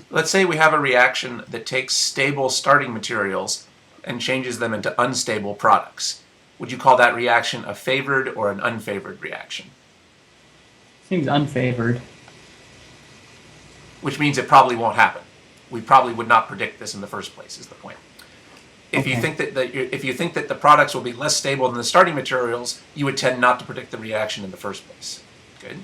Let's say we have a reaction that takes stable starting materials and changes them into unstable products. Would you call that reaction a favored or an unfavored reaction? Seems unfavored. Which means it probably won't happen. We probably would not predict this in the first place, is the point. If Okay. you think that the products will be less stable than the starting materials, you would tend not to predict the reaction in the first place. Good.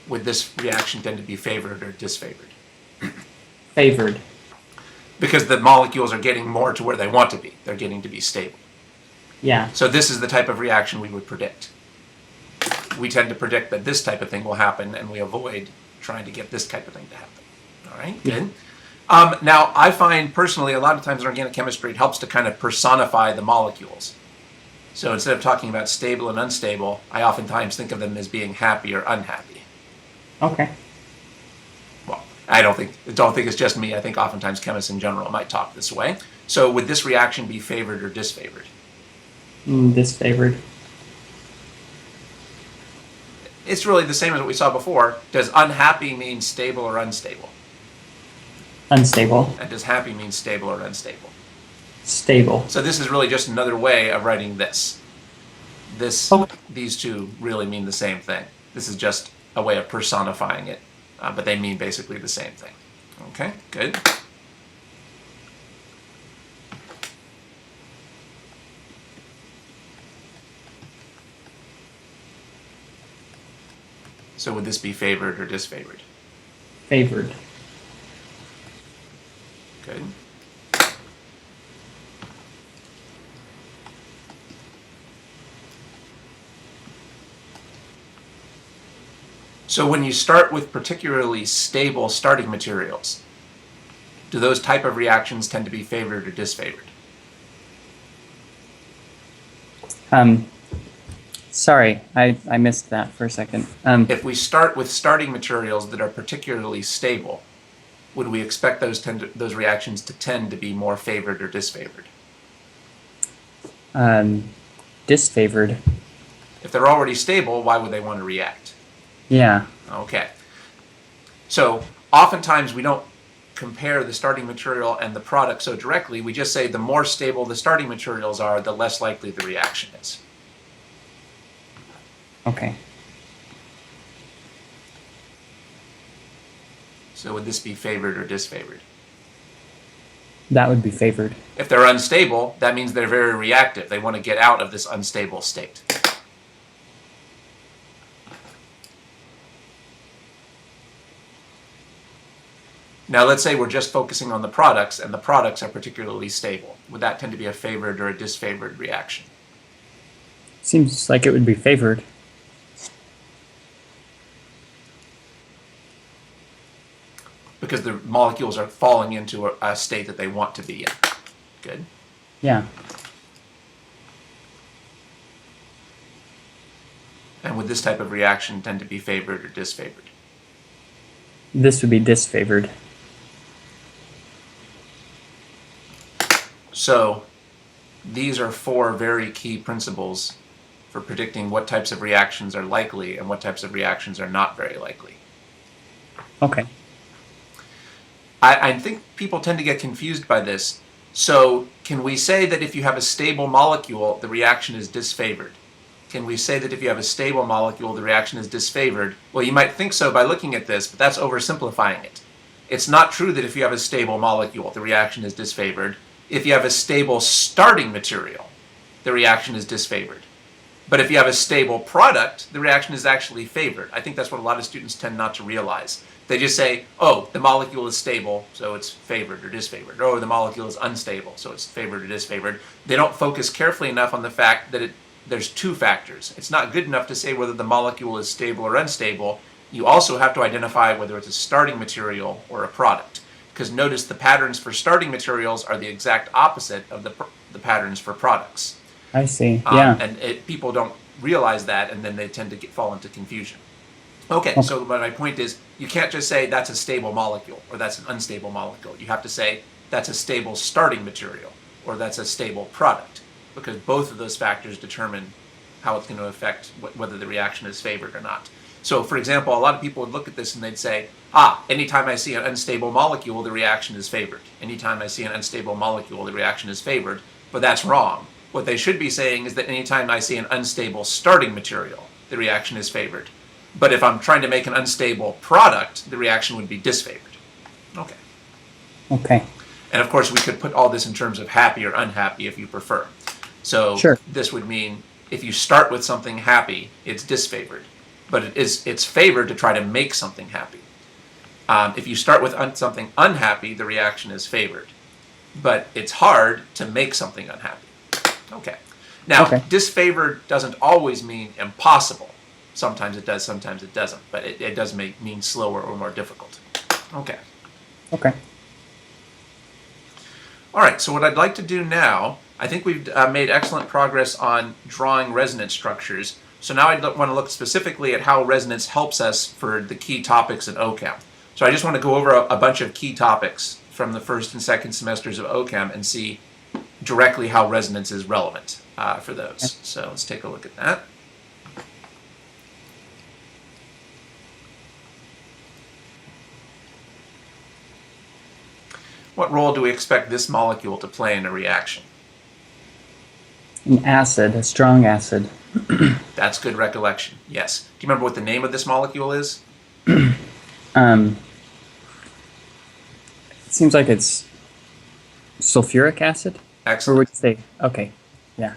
Would this reaction tend to be favored or disfavored? Favored. Because the molecules are getting more to where they want to be. They're getting to be stable. Yeah. So this is the type of reaction we would predict. We tend to predict that this type of thing will happen, and we avoid trying to get this type of thing to happen. All right, good. Now, I find personally a lot of times in organic chemistry it helps to kind of personify the molecules. So instead of talking about stable and unstable, I oftentimes think of them as being happy or unhappy. Okay. Well, I don't think it's just me. I think oftentimes chemists in general might talk this way. So would this reaction be favored or disfavored? Disfavored. It's really the same as what we saw before. Does unhappy mean stable or unstable? Unstable. And does happy mean stable or unstable? Stable. So this is really just another way of writing this. These two really mean the same thing. This is just a way of personifying it, but they mean basically the same thing. Okay, good. So would this be favored or disfavored? Favored. Good. So when you start with particularly stable starting materials, do those type of reactions tend to be favored or disfavored? Sorry, I missed that for a second. If we start with starting materials that are particularly stable, would we expect those reactions to tend to be more favored or disfavored? Disfavored. If they're already stable, why would they want to react? Yeah. Okay. So oftentimes we don't compare the starting material and the product so directly. We just say the more stable the starting materials are, the less likely the reaction is. Okay. So would this be favored or disfavored? That would be favored. If they're unstable, that means they're very reactive. They want to get out of this unstable state. Now let's say we're just focusing on the products and the products are particularly stable. Would that tend to be a favored or a disfavored reaction? Seems like it would be favored. Because the molecules are falling into a state that they want to be in. Good. Yeah. And would this type of reaction tend to be favored or disfavored? This would be disfavored. So these are four very key principles for predicting what types of reactions are likely and what types of reactions are not very likely. Okay. I think people tend to get confused by this. So can we say that if you have a stable molecule, the reaction is disfavored? Can we say that if you have a stable molecule, the reaction is disfavored? Well, you might think so by looking at this, but that's oversimplifying it. It's not true that if you have a stable molecule, the reaction is disfavored. If you have a stable starting material, the reaction is disfavored. But if you have a stable product, the reaction is actually favored. I think that's what a lot of students tend not to realize. They just say, oh, the molecule is stable, so it's favored or disfavored. Oh, the molecule is unstable, so it's favored or disfavored. They don't focus carefully enough on the fact that there's two factors. It's not good enough to say whether the molecule is stable or unstable. You also have to identify whether it's a starting material or a product. Because notice the patterns for starting materials are the exact opposite of the patterns for products. I see. Yeah. And people don't realize that, and then they tend to fall into confusion. Okay, so my point is, you can't just say that's a stable molecule or that's an unstable molecule. You have to say that's a stable starting material or that's a stable product, because both of those factors determine how it's going to affect whether the reaction is favored or not. So, for example, a lot of people would look at this and they'd say, anytime I see an unstable molecule, the reaction is favored. Anytime I see an unstable molecule, the reaction is favored. But that's wrong. What they should be saying is that anytime I see an unstable starting material, the reaction is favored. But if I'm trying to make an unstable product, the reaction would be disfavored. Okay. Okay. And of course, we could put all this in terms of happy or unhappy if you prefer. So Sure. this would mean if you start with something happy, it's disfavored. But it's favored to try to make something happy. If you start with something unhappy, the reaction is favored. But it's hard to make something unhappy. Okay. Now, disfavored doesn't always mean impossible. Sometimes it does, sometimes it doesn't. But it does mean slower or more difficult. Okay. Okay. All right, so what I'd like to do now, I think we've made excellent progress on drawing resonance structures. So now I want to look specifically at how resonance helps us for the key topics in ochem. So I just want to go over a bunch of key topics from the first and second semesters of ochem and see directly how resonance is relevant for those. So let's take a look at that. What role do we expect this molecule to play in a reaction? An acid, a strong acid. That's good recollection, yes. Do you remember what the name of this molecule is? It seems like it's sulfuric acid. Excellent. Or would you say, okay, yeah.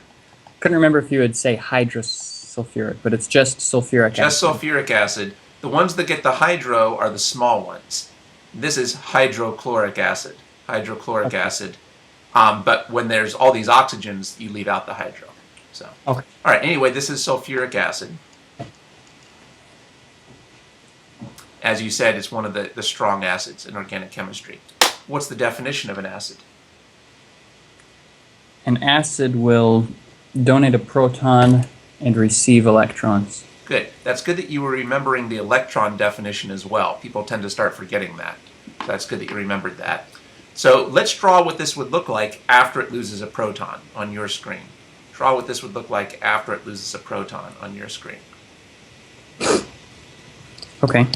Couldn't remember if you would say hydrosulfuric, but it's just sulfuric acid. Just sulfuric acid. The ones that get the hydro are the small ones. This is hydrochloric acid. Hydrochloric acid. But when there's all these oxygens, you leave out the hydro. So, Okay. all right, anyway, this is sulfuric acid. As you said, it's one of the strong acids in organic chemistry. What's the definition of an acid? An acid will donate a proton and receive electrons. Good. That's good that you were remembering the electron definition as well. People tend to start forgetting that. So that's good that you remembered that. So let's draw what this would look like after it loses a proton on your screen. Draw what this would look like after it loses a proton on your screen. Okay.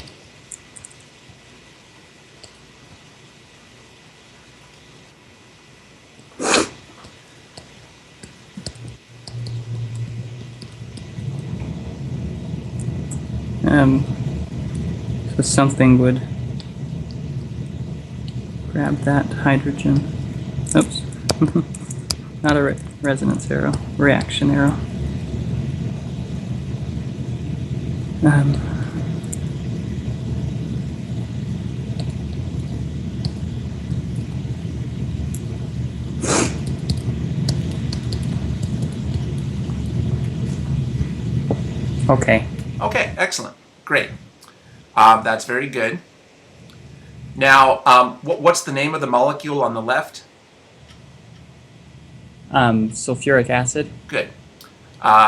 So something would grab that hydrogen. Oops. Not a resonance arrow, reaction arrow. Okay. Okay, excellent. Great. That's very good. Now, what's the name of the molecule on the left? Sulfuric acid. Good.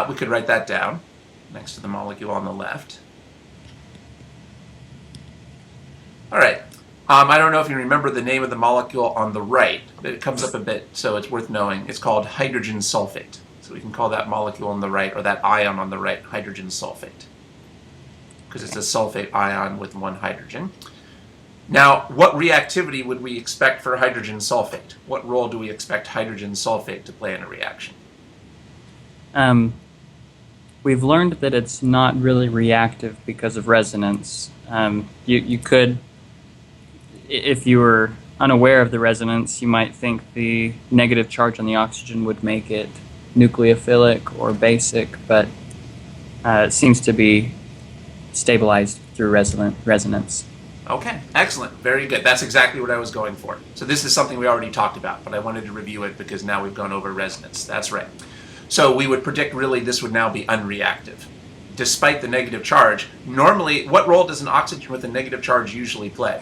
We could write that down next to the molecule on the left. All right. I don't know if you remember the name of the molecule on the right, but it comes up a bit, so it's worth knowing. It's called hydrogen sulfate. So we can call that molecule on the right, or that ion on the right, hydrogen sulfate, because it's a sulfate ion with one hydrogen. Now, what reactivity would we expect for hydrogen sulfate? What role do we expect hydrogen sulfate to play in a reaction? We've learned that it's not really reactive because of resonance. You could, if you were unaware of the resonance, you might think the negative charge on the oxygen would make it nucleophilic or basic, but it seems to be stabilized through resonance. Okay, excellent. Very good. That's exactly what I was going for. So this is something we already talked about, but I wanted to review it because now we've gone over resonance. That's right. So we would predict really this would now be unreactive. Despite the negative charge, normally, what role does an oxygen with a negative charge usually play?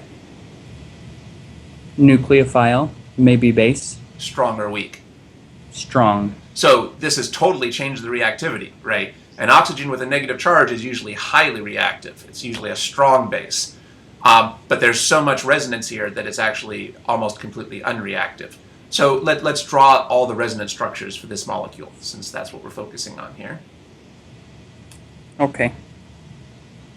Nucleophile, maybe base. Strong or weak? Strong. So this has totally changed the reactivity, right? And oxygen with a negative charge is usually highly reactive. It's usually a strong base. But there's so much resonance here that it's actually almost completely unreactive. So let's draw all the resonance structures for this molecule, since that's what we're focusing on here. Okay.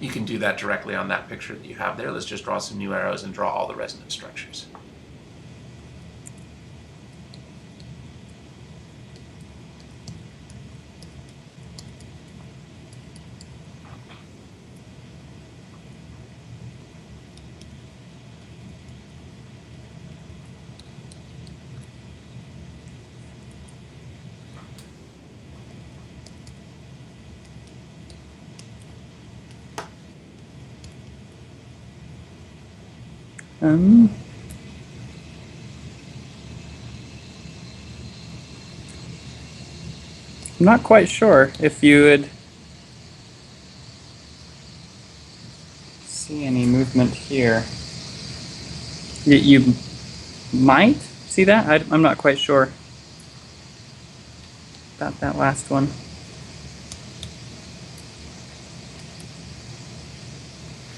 You can do that directly on that picture that you have there. Let's just draw some new arrows and draw all the resonance structures. I'm not quite sure if you would see any movement here. You might see that? I'm not quite sure about that last one.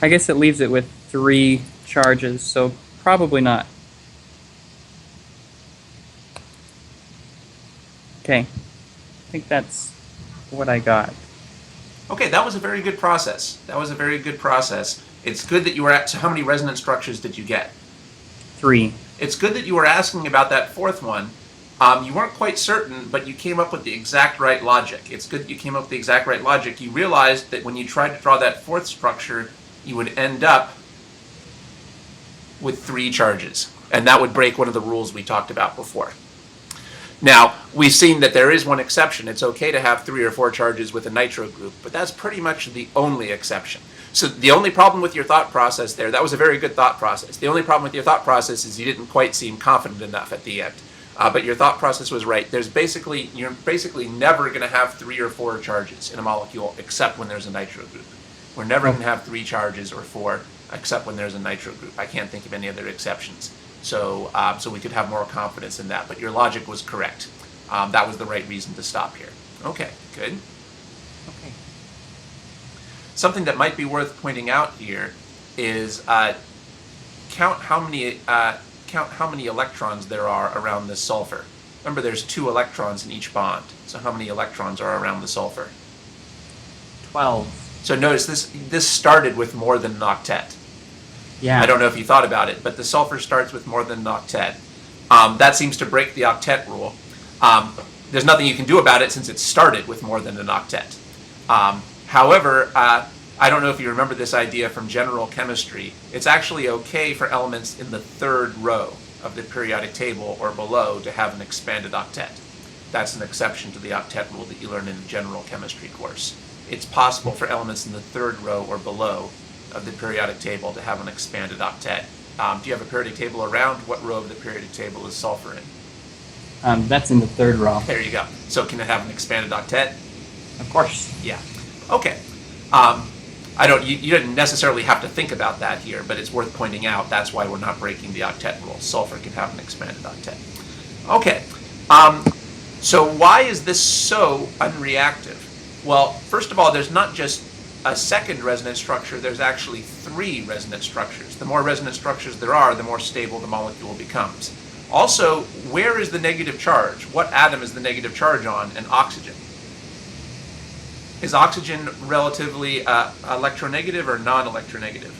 I guess it leaves it with 3 charges, so probably not. Okay, I think that's what I got. Okay, that was a very good process. That was a very good process. It's good that you were so how many resonance structures did you get? 3. It's good that you were asking about that 4th one. You weren't quite certain, but you came up with the exact right logic. It's good that you came up with the exact right logic. You realized that when you tried to draw that 4th structure, you would end up with 3 charges, and that would break one of the rules we talked about before. Now, we've seen that there is one exception. It's okay to have 3 or 4 charges with a nitro group, but that's pretty much the only exception. So the only problem with your thought process there, that was a very good thought process. The only problem with your thought process is you didn't quite seem confident enough at the end. But your thought process was right. You're basically never going to have 3 or 4 charges in a molecule except when there's a nitro group. We're never going to have 3 charges or 4 except when there's a nitro group. I can't think of any other exceptions. So we could have more confidence in that. But your logic was correct. That was the right reason to stop here. Okay, good. Okay. Something that might be worth pointing out here is count how many electrons there are around this sulfur. Remember, there's 2 electrons in each bond. So how many electrons are around the sulfur? 12. So notice this started with more than an octet. Yeah. I don't know if you thought about it, but the sulfur starts with more than an octet. That seems to break the octet rule. There's nothing you can do about it since it started with more than an octet. However, I don't know if you remember this idea from general chemistry. It's actually okay for elements in the 3rd row of the periodic table or below to have an expanded octet. That's an exception to the octet rule that you learn in a general chemistry course. It's possible for elements in the 3rd row or below of the periodic table to have an expanded octet. Do you have a periodic table around? What row of the periodic table is sulfur in? That's in the 3rd row. There you go. So can it have an expanded octet? Of course. Yeah. Okay. You didn't necessarily have to think about that here, but it's worth pointing out that's why we're not breaking the octet rule. Sulfur can have an expanded octet. Okay. So why is this so unreactive? Well, first of all, there's not just a second resonance structure, there's actually 3 resonance structures. The more resonance structures there are, the more stable the molecule becomes. Also, where is the negative charge? What atom is the negative charge on in oxygen? Is oxygen relatively electronegative or non-electronegative?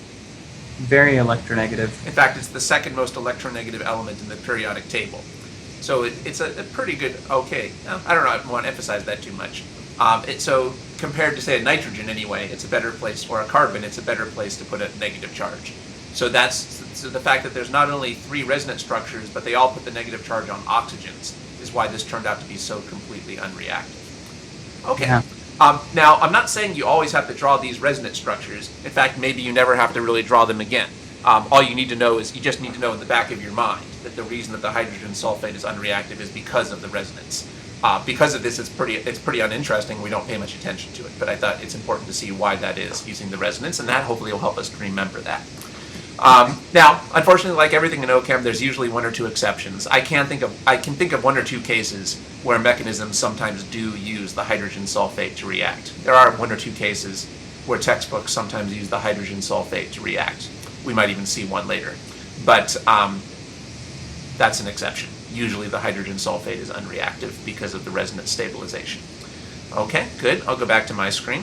Very electronegative. In fact, it's the 2nd most electronegative element in the periodic table. So it's a pretty good, okay, I don't know, I don't want to emphasize that too much. So compared to, say, a nitrogen anyway, it's a better place, or a carbon, it's a better place to put a negative charge. So the fact that there's not only 3 resonance structures, but they all put the negative charge on oxygens is why this turned out to be so completely unreactive. Okay. Yeah. Now, I'm not saying you always have to draw these resonance structures. In fact, maybe you never have to really draw them again. All you need to know is, you just need to know in the back of your mind that the reason that the hydrogen sulfate is unreactive is because of the resonance. Because of this, it's pretty uninteresting. We don't pay much attention to it, but I thought it's important to see why that is using the resonance, and that hopefully will help us to remember that. Now, unfortunately, like everything in ochem, there's usually one or two exceptions. I can think of one or two cases where mechanisms sometimes do use the hydrogen sulfate to react. There are one or two cases where textbooks sometimes use the hydrogen sulfate to react. We might even see one later. But that's an exception. Usually the hydrogen sulfate is unreactive because of the resonance stabilization. Okay, good. I'll go back to my screen.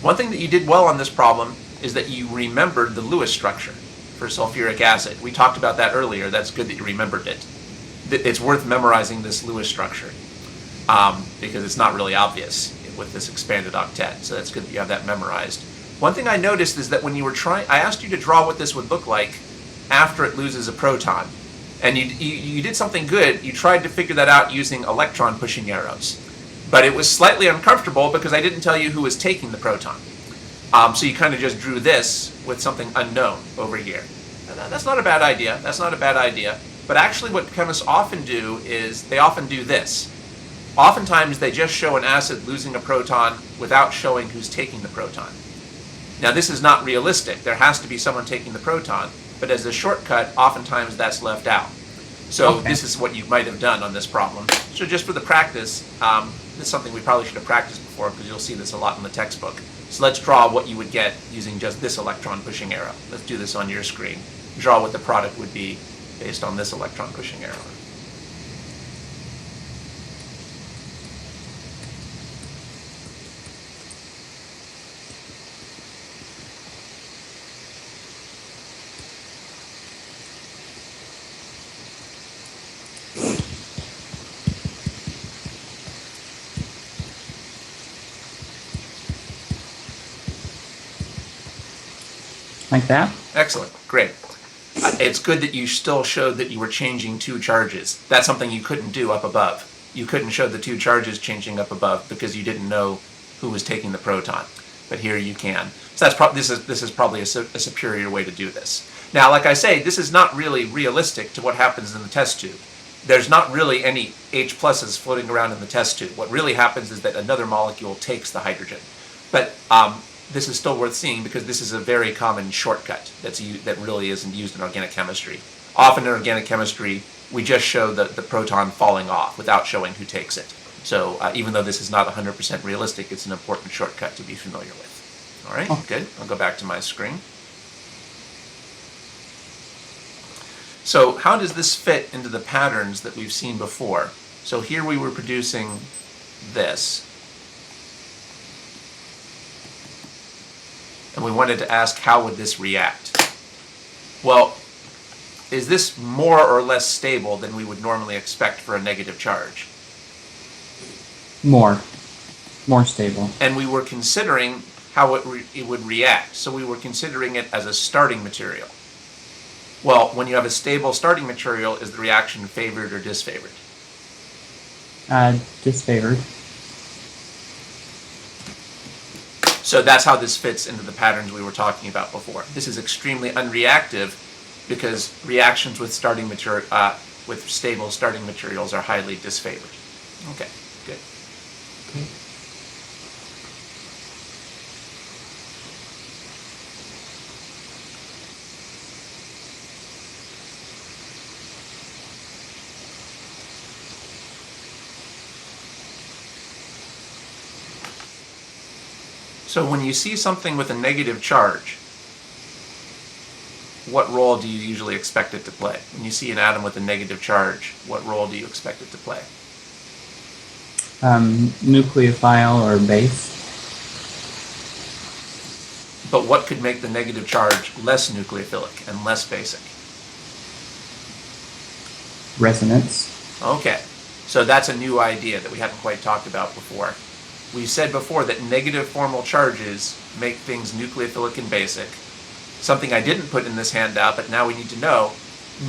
One thing that you did well on this problem is that you remembered the Lewis structure for sulfuric acid. We talked about that earlier. That's good that you remembered it. It's worth memorizing this Lewis structure because it's not really obvious with this expanded octet. So that's good that you have that memorized. One thing I noticed is that when you were I asked you to draw what this would look like after it loses a proton. And you did something good. You tried to figure that out using electron-pushing arrows. But it was slightly uncomfortable because I didn't tell you who was taking the proton. So you kind of just drew this with something unknown over here. And that's not a bad idea. That's not a bad idea. But actually what chemists often do is they often do this. Oftentimes they just show an acid losing a proton without showing who's taking the proton. Now this is not realistic. There has to be someone taking the proton. But as a shortcut, oftentimes that's left out. So Okay. This is what you might have done on this problem. So just for the practice, this is something we probably should have practiced before because you'll see this a lot in the textbook. So let's draw what you would get using just this electron pushing arrow. Let's do this on your screen. Draw what the product would be based on this electron pushing arrow. Like that? Excellent, great. It's good that you still showed that you were changing two charges. That's something you couldn't do up above. You couldn't show the two charges changing up above because you didn't know who was taking the proton. But here you can. So this is probably a superior way to do this. Now, like I say, this is not really realistic to what happens in the test tube. There's not really any H pluses floating around in the test tube. What really happens is that another molecule takes the hydrogen. But this is still worth seeing because this is a very common shortcut that really isn't used in organic chemistry. Often in organic chemistry, we just show the proton falling off without showing who takes it. So even though this is not 100% realistic, it's an important shortcut to be familiar with. All right, good. I'll go back to my screen. So how does this fit into the patterns that we've seen before? So here we were producing this. And we wanted to ask how would this react? Well, is this more or less stable than we would normally expect for a negative charge? More stable. And we were considering how it would react. So we were considering it as a starting material. Well, when you have a stable starting material, is the reaction favored or disfavored? Disfavored. So that's how this fits into the patterns we were talking about before. This is extremely unreactive because reactions with with stable starting materials are highly disfavored. Okay, good. Okay. So when you see something with a negative charge, what role do you usually expect it to play? When you see an atom with a negative charge, what role do you expect it to play? Nucleophile or base. But what could make the negative charge less nucleophilic and less basic? Resonance. Okay, so that's a new idea that we haven't quite talked about before. We said before that negative formal charges make things nucleophilic and basic. Something I didn't put in this handout, but now we need to know,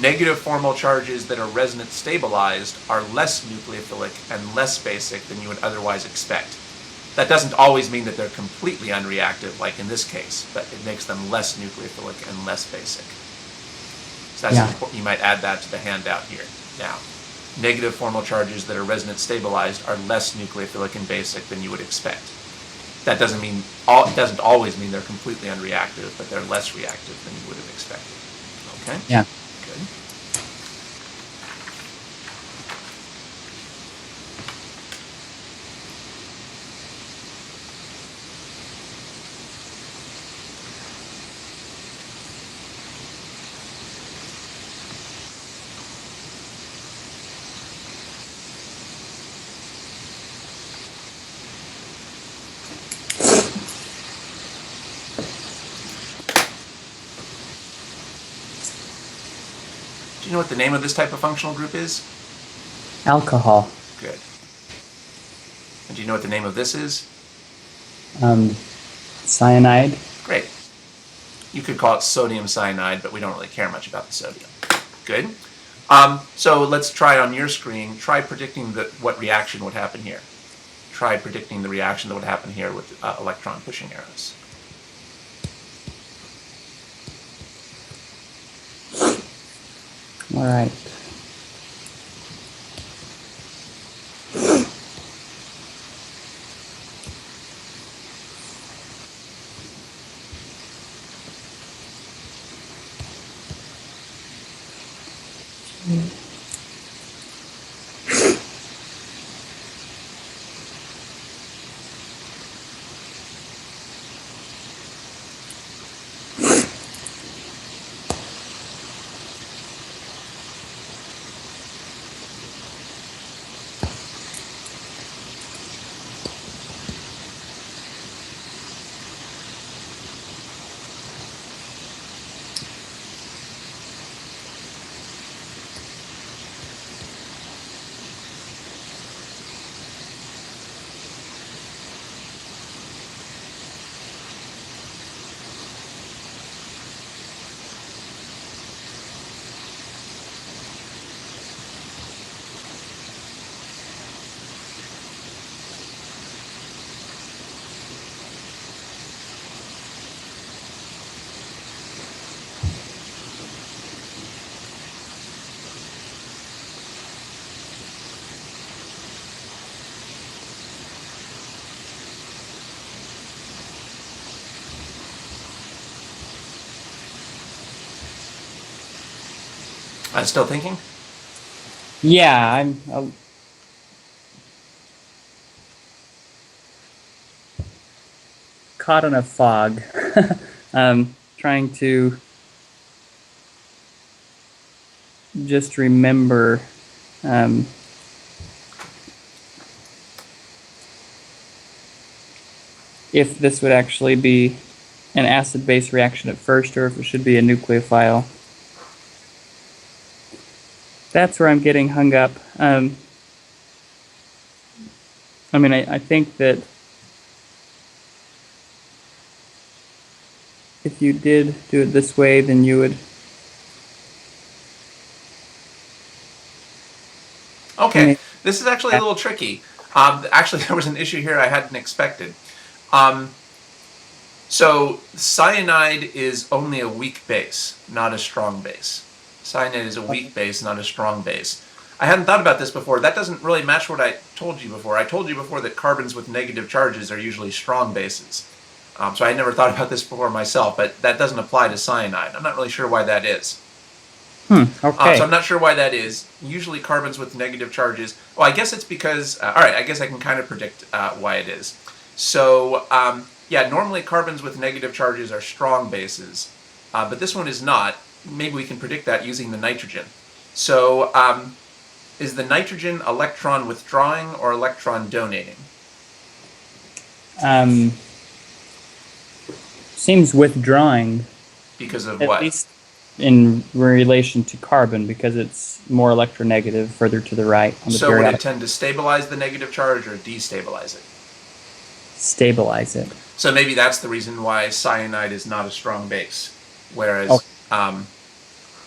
negative formal charges that are resonance stabilized are less nucleophilic and less basic than you would otherwise expect. That doesn't always mean that they're completely unreactive, like in this case, but it makes them less nucleophilic and less basic. So that's important. You might add that to the handout here. Now, negative formal charges that are resonance stabilized are less nucleophilic and basic than you would expect. That doesn't always mean they're completely unreactive, but they're less reactive than you would have expected. Okay? Yeah. Good. Do you know what the name of this type of functional group is? Alcohol. Good. And do you know what the name of this is? Cyanide. Great. You could call it sodium cyanide, but we don't really care much about the sodium. Good. So let's try on your screen. Try predicting what reaction would happen here. Try predicting the reaction that would happen here with electron pushing arrows. All right. I'm still thinking? Yeah, I'm caught in a fog. Trying to just remember if this would actually be an acid-base reaction at first, or if it should be a nucleophile. That's where I'm getting hung up. I mean, I think that if you did do it this way, then you would... Okay, this is actually a little tricky. Actually, there was an issue here I hadn't expected. So cyanide is only a weak base, not a strong base. Cyanide is a weak base, not a strong base. I hadn't thought about this before. That doesn't really match what I told you before. I told you before that carbons with negative charges are usually strong bases. So I had never thought about this before myself, but that doesn't apply to cyanide. I'm not really sure why that is. Okay. So I'm not sure why that is. Usually carbons with negative charges, well, I guess it's because, all right, I guess I can kind of predict why it is. So, yeah, normally carbons with negative charges are strong bases, but this one is not. Maybe we can predict that using the nitrogen. So, is the nitrogen electron withdrawing or electron donating? Seems withdrawing. Because of At what? least in relation to carbon, because it's more electronegative further to the right on the So would periodic. it tend to stabilize the negative charge or destabilize it? Stabilize it. So maybe that's the reason why cyanide is not a strong base, whereas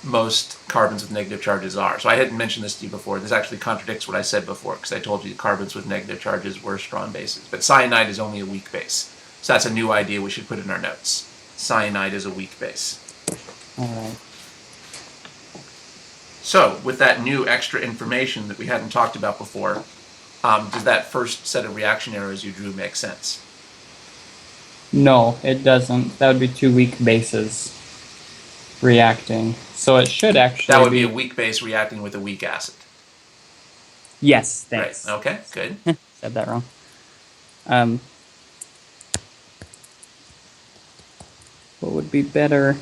most carbons with negative charges are. So I hadn't mentioned this to you before. This actually contradicts what I said before, because I told you carbons with negative charges were strong bases. But cyanide is only a weak base. So that's a new idea we should put in our notes. Cyanide is a weak base. All right. So with that new extra information that we hadn't talked about before, does that first set of reaction arrows you drew make sense? No, it doesn't. That would be two weak bases reacting. So it should actually That would be a weak base reacting with a weak acid. Yes, Right. thanks. Okay, good. Said that wrong. Um, what would be better?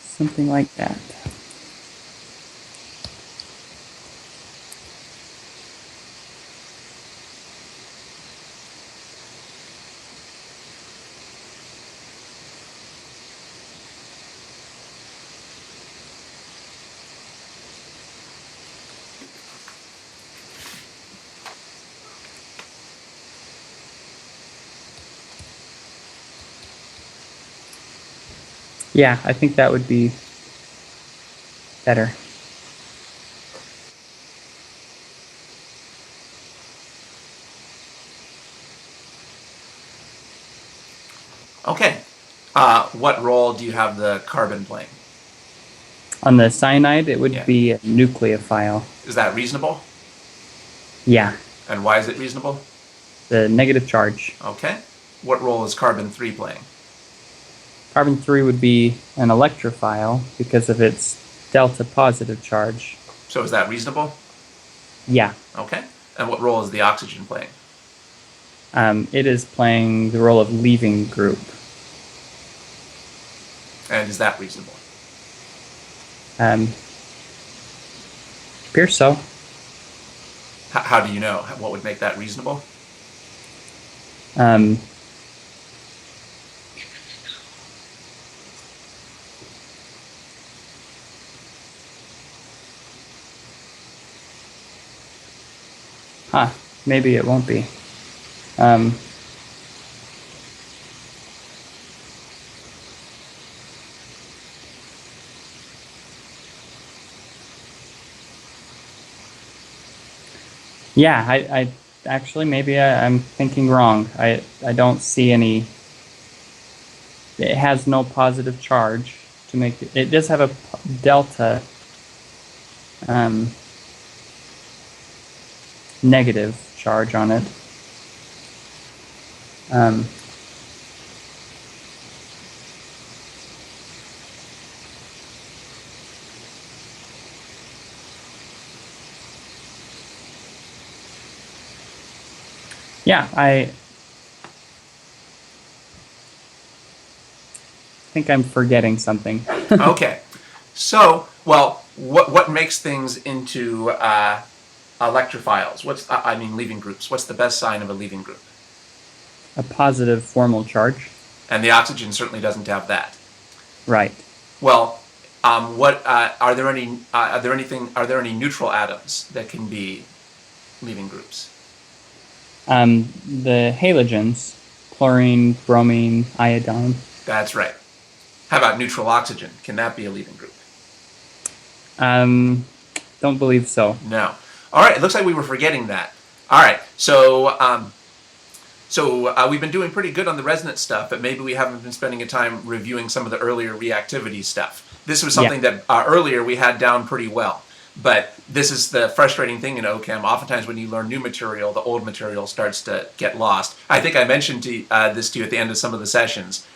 Something like that. Yeah, I think that would be better. Okay. What role do you have the carbon playing? On the cyanide, it would Yeah. be a nucleophile. Is that reasonable? Yeah, And why is it reasonable? the negative charge. Okay. What role is carbon 3 playing? Carbon 3 would be an electrophile because of its delta positive charge. So is that reasonable? Yeah, Okay. And what role is the oxygen playing? it is playing the role of leaving group. And is that reasonable? Appears so. How do you know? What would make that reasonable? Um, maybe it won't be. Yeah, I actually maybe I'm thinking wrong. I don't see any. It has no positive charge to make it. It does have a delta negative charge on it. Yeah, I think I'm forgetting something. Okay. So, well, what makes things into electrophiles? Leaving groups? What's the best sign of a leaving group? A positive formal charge. And the oxygen certainly doesn't have that. Right. Well, what are there any neutral atoms that can be leaving groups? The halogens, chlorine, bromine, iodine. That's right. How about neutral oxygen? Can that be a leaving group? Don't believe so. No. All right. It looks like we were forgetting that. All right. So we've been doing pretty good on the resonance stuff, but maybe we haven't been spending a time reviewing some of the earlier reactivity stuff. This was something that earlier we had down pretty well. But this is the frustrating thing in ochem. Oftentimes when you learn new material, the old material starts to get lost. I think I mentioned this to you at the end of some of the sessions.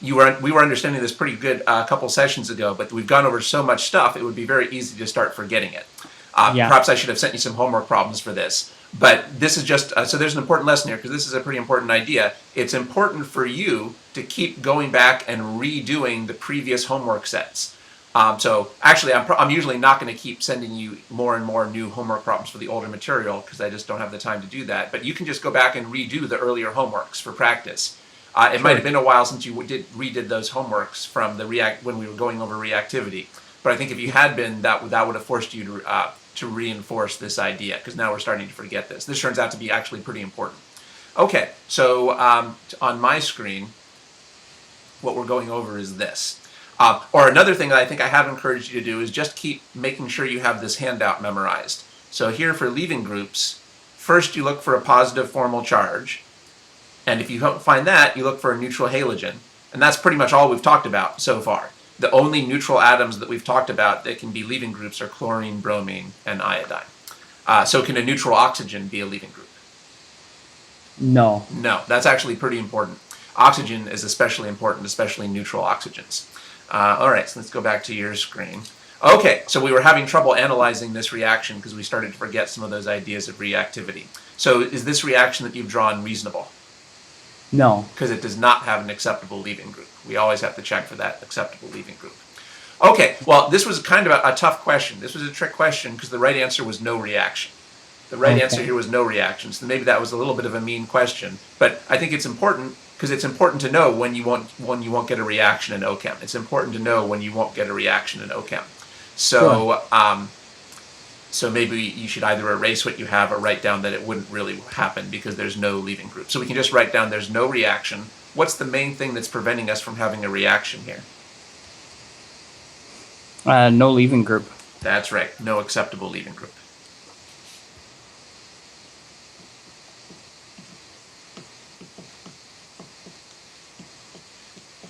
We were understanding this pretty good a couple sessions ago, but we've gone over so much stuff, it would be very easy to start forgetting it. Perhaps I should have sent you some homework problems for this. But this is just, so there's an important lesson here, because this is a pretty important idea. It's important for you to keep going back and redoing the previous homework sets. So actually, I'm usually not going to keep sending you more and more new homework problems for the older material, because I just don't have the time to do that. But you can just go back and redo the earlier homeworks for practice. It might have been a while since you redid those homeworks from the when we were going over reactivity. But I think if you had been, that would have forced you to reinforce this idea, because now we're starting to forget this. This turns out to be actually pretty important. Okay, so on my screen, what we're going over is this. Or another thing that I think I have encouraged you to do is just keep making sure you have this handout memorized. So here for leaving groups, first you look for a positive formal charge. And if you don't find that, you look for a neutral halogen. And that's pretty much all we've talked about so far. The only neutral atoms that we've talked about that can be leaving groups are chlorine, bromine, and iodine. So can a neutral oxygen be a leaving group? No. No, that's actually pretty important. Oxygen is especially important, especially neutral oxygens. All right, so let's go back to your screen. Okay, so we were having trouble analyzing this reaction because we started to forget some of those ideas of reactivity. So is this reaction that you've drawn reasonable? No. Because it does not have an acceptable leaving group. We always have to check for that acceptable leaving group. Okay, well, this was kind of a tough question. This was a trick question because the right answer was no reaction. The right answer here was no reaction, so maybe that was a little bit of a mean question. But I think it's important because it's important to know when you won't get a reaction in ochem. It's important to know when you won't get a reaction in ochem. So, so maybe you should either erase what you have or write down that it wouldn't really happen because there's no leaving group. So we can just write down there's no reaction. What's the main thing that's preventing us from having a reaction here? No leaving group. That's right, no acceptable leaving group.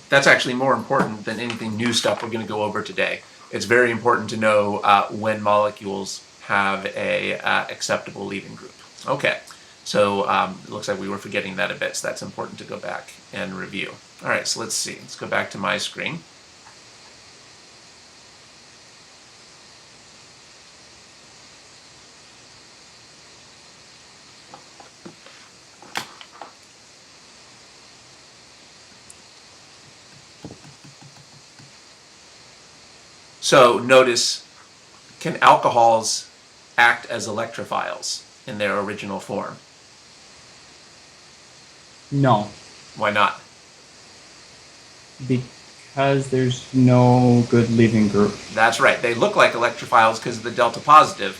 That's actually more important than anything new stuff we're going to go over today. It's very important to know when molecules have a acceptable leaving group. Okay, so it looks like we were forgetting that a bit, so that's important to go back and review. All right, so let's see. Let's go back to my screen. So notice, can alcohols act as electrophiles in their original form? No. Why not? Because there's no good leaving group. That's right. They look like electrophiles because of the delta positive,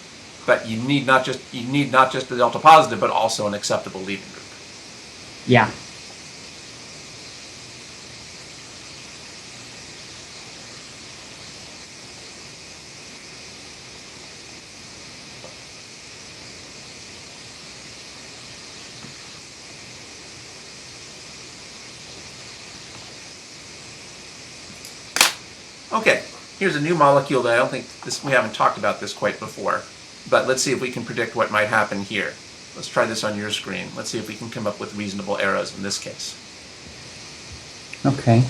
but you need not just the delta positive, but also an acceptable leaving group. Yeah. Okay, here's a new molecule that I don't think we haven't talked about this quite before, but let's see if we can predict what might happen here. Let's try this on your screen. Let's see if we can come up with reasonable arrows in this case. Okay.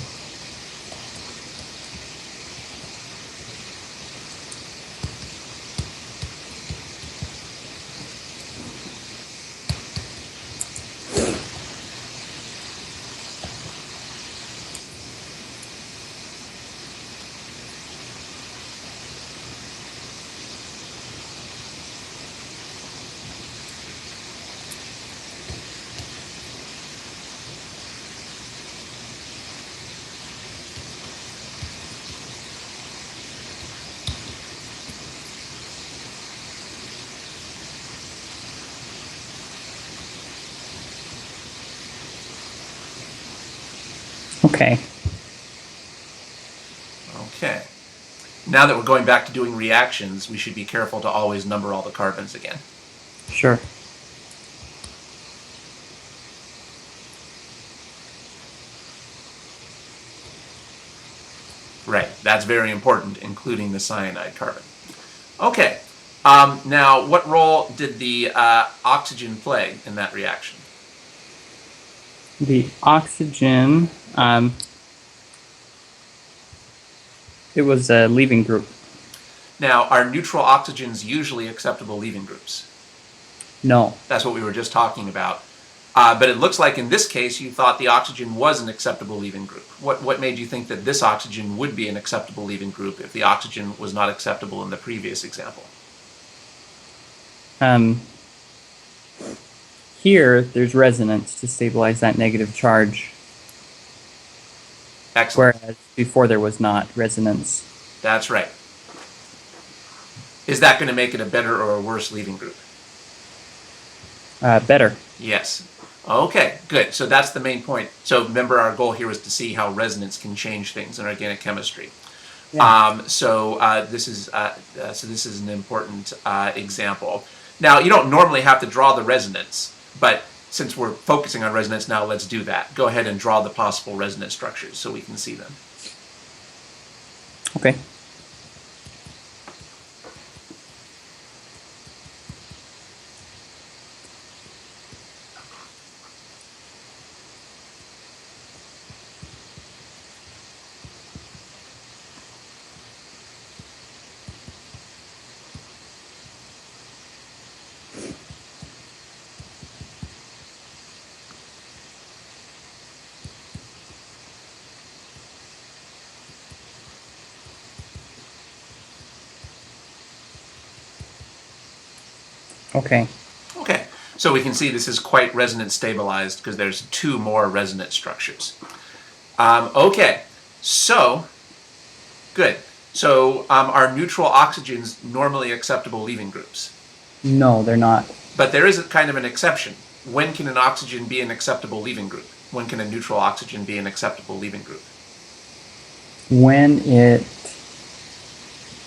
Okay. Okay. Now that we're going back to doing reactions, we should be careful to always number all the carbons again. Sure. Right, that's very important, including the cyanide carbon. Okay, now what role did the oxygen play in that reaction? The oxygen, it was a leaving group. Now, are neutral oxygens usually acceptable leaving groups? No. That's what we were just talking about. But it looks like in this case you thought the oxygen was an acceptable leaving group. What made you think that this oxygen would be an acceptable leaving group if the oxygen was not acceptable in the previous example? Here, there's resonance to stabilize that negative charge. Excellent. Whereas before there was not resonance. That's right. Is that going to make it a better or a worse leaving group? Better. Yes. Okay, good. So that's the main point. So remember, our goal here is to see how resonance can change things in organic chemistry. Yeah. This is an important example. Now, you don't normally have to draw the resonance, but since we're focusing on resonance now, let's do that. Go ahead and draw the possible resonance structures so we can see them. Okay. Okay. Okay, so we can see this is quite resonance stabilized because there's 2 more resonance structures. Okay, so, good. So are neutral oxygens normally acceptable leaving groups? No, they're not. But there is a kind of an exception. When can an oxygen be an acceptable leaving group? When can a neutral oxygen be an acceptable leaving group? When it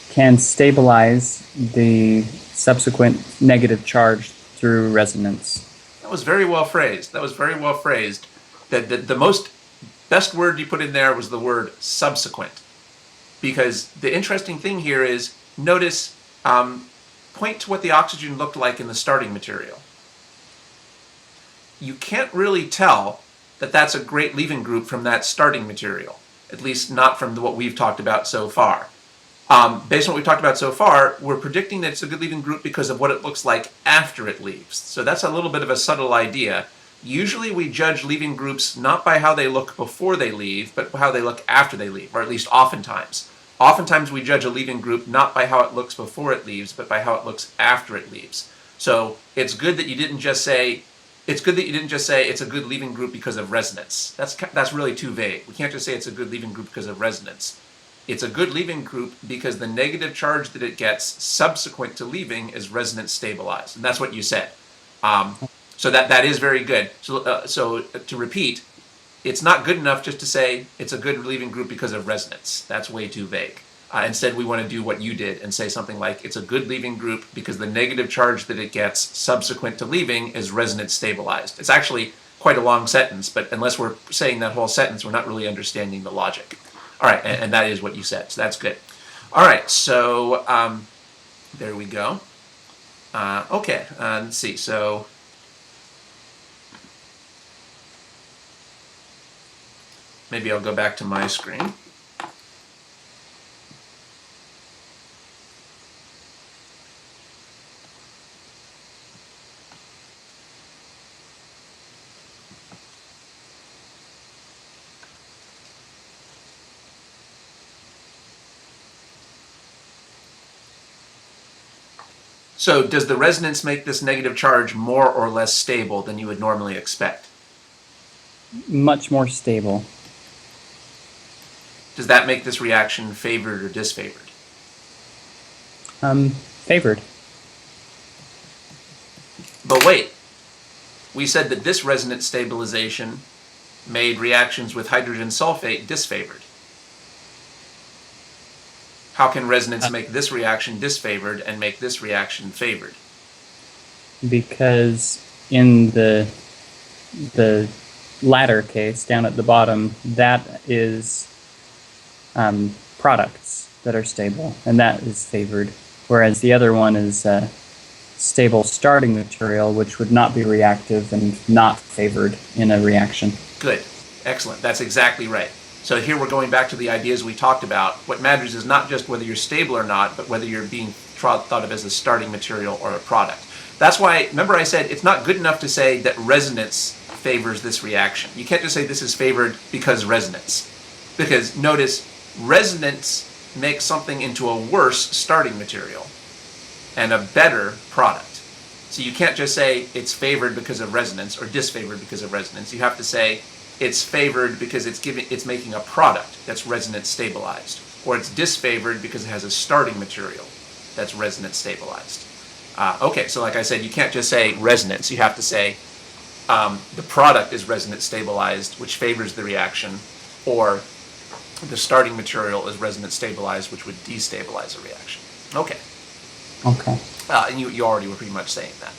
can stabilize the subsequent negative charge through resonance. That was very well phrased. That was very well phrased. The best word you put in there was the word subsequent. Because the interesting thing here is, notice, point to what the oxygen looked like in the starting material. You can't really tell that that's a great leaving group from that starting material, at least not from what we've talked about so far. Based on what we've talked about so far, we're predicting that it's a good leaving group because of what it looks like after it leaves. So that's a little bit of a subtle idea. Usually we judge leaving groups not by how they look before they leave, but how they look after they leave, or at least oftentimes. Oftentimes we judge a leaving group not by how it looks before it leaves, but by how it looks after it leaves. So it's good that you didn't just say it's a good leaving group because of resonance. That's really too vague. We can't just say it's a good leaving group because of resonance. It's a good leaving group because the negative charge that it gets subsequent to leaving is resonance stabilized, and that's what you said. So that is very good. So to repeat, it's not good enough just to say it's a good leaving group because of resonance. That's way too vague. Instead, we want to do what you did and say something like it's a good leaving group because the negative charge that it gets subsequent to leaving is resonance stabilized. It's actually quite a long sentence, but unless we're saying that whole sentence, we're not really understanding the logic. All right, and that is what you said, so that's good. All right, so there we go. Okay, let's see, so maybe I'll go back to my screen. So does the resonance make this negative charge more or less stable than you would normally expect? Much more stable. Does that make this reaction favored or disfavored? Favored. But wait, we said that this resonance stabilization made reactions with hydrogen sulfate disfavored. How can resonance make this reaction disfavored and make this reaction favored? Because in the latter case, down at the bottom, that is products that are stable, and that is favored, whereas the other one is stable starting material, which would not be reactive and not favored in a reaction. Good. Excellent. That's exactly right. So here we're going back to the ideas we talked about. What matters is not just whether you're stable or not, but whether you're being thought of as a starting material or a product. That's why, remember I said it's not good enough to say that resonance favors this reaction. You can't just say this is favored because resonance. Because notice, resonance makes something into a worse starting material and a better product. So you can't just say it's favored because of resonance or disfavored because of resonance. You have to say it's favored because it's making a product that's resonance stabilized, or it's disfavored because it has a starting material that's resonance stabilized. Okay, so like I said, you can't just say resonance. You have to say the product is resonance stabilized, which favors the reaction, or the starting material is resonance stabilized, which would destabilize a reaction. Okay. Okay. And you already were pretty much saying that.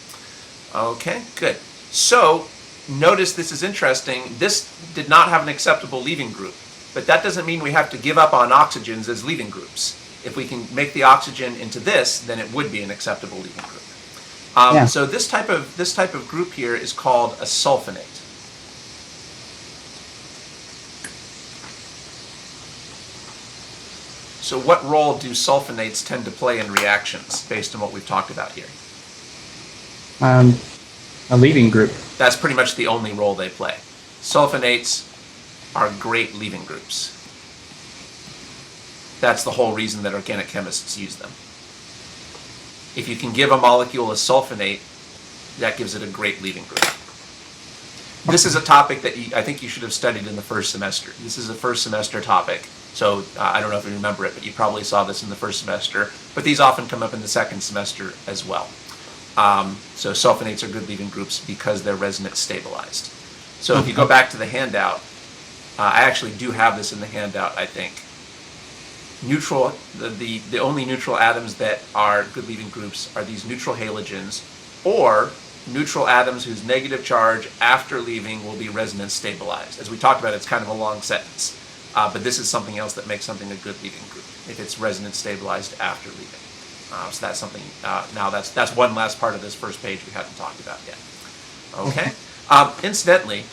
Okay, good. So notice this is interesting. This did not have an acceptable leaving group, but that doesn't mean we have to give up on oxygens as leaving groups. If we can make the oxygen into this, then it would be an acceptable leaving group. So this type of group here is called a sulfonate. So what role do sulfonates tend to play in reactions based on what we've talked about here? A leaving group. That's pretty much the only role they play. Sulfonates are great leaving groups. That's the whole reason that organic chemists use them. If you can give a molecule a sulfonate, that gives it a great leaving group. This is a topic that I think you should have studied in the first semester. This is a first semester topic. So I don't know if you remember it, but you probably saw this in the first semester. But these often come up in the second semester as well. So sulfonates are good leaving groups because they're resonance stabilized. So if you go back to the handout, I actually do have this in the handout, I think. The only neutral atoms that are good leaving groups are these neutral halogens, or neutral atoms whose negative charge after leaving will be resonance stabilized. As we talked about, it's kind of a long sentence, but this is something else that makes something a good leaving group if it's resonance stabilized after leaving. So that's something. Now that's one last part of this first page we haven't talked about yet. Okay. Incidentally,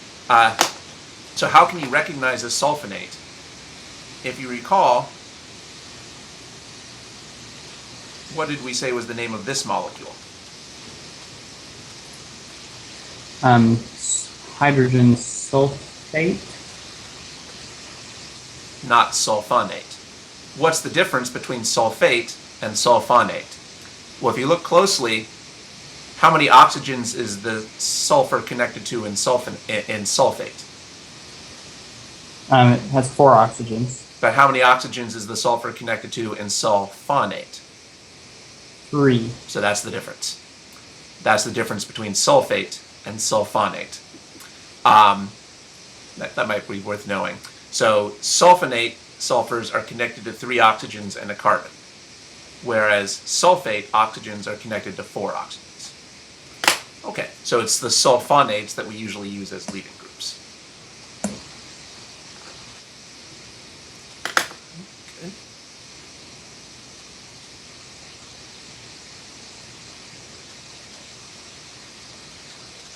so how can you recognize a sulfonate? If you recall, what did we say was the name of this molecule? Hydrogen sulfate? Not sulfonate. What's the difference between sulfate and sulfonate? Well, if you look closely, how many oxygens is the sulfur connected to in sulfate? It has 4 oxygens. But how many oxygens is the sulfur connected to in sulfonate? 3. So that's the difference. That's the difference between sulfate and sulfonate. That might be worth knowing. So sulfonate sulfurs are connected to 3 oxygens and a carbon, whereas sulfate oxygens are connected to 4 oxygens. Okay, so it's the sulfonates that we usually use as leaving groups. Okay.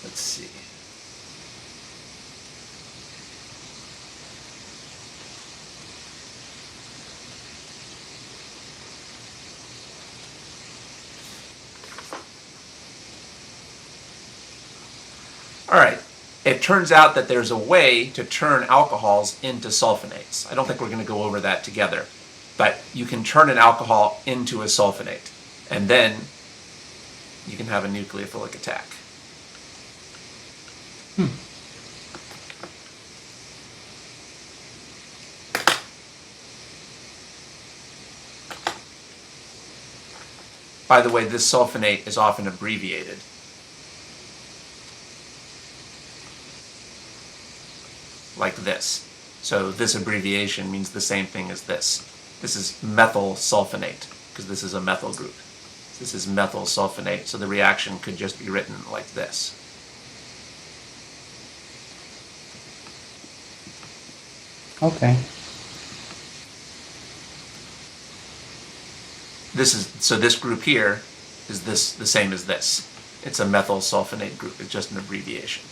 Let's see. All right, it turns out that there's a way to turn alcohols into sulfonates. I don't think we're going to go over that together, but you can turn an alcohol into a sulfonate, and then you can have a nucleophilic attack. By the way, this sulfonate is often abbreviated. Like this. So this abbreviation means the same thing as this. This is methyl sulfonate, because this is a methyl group. This is methyl sulfonate, so the reaction could just be written like this. Okay. This group here is the same as this. It's a methyl sulfonate group. It's just an abbreviation.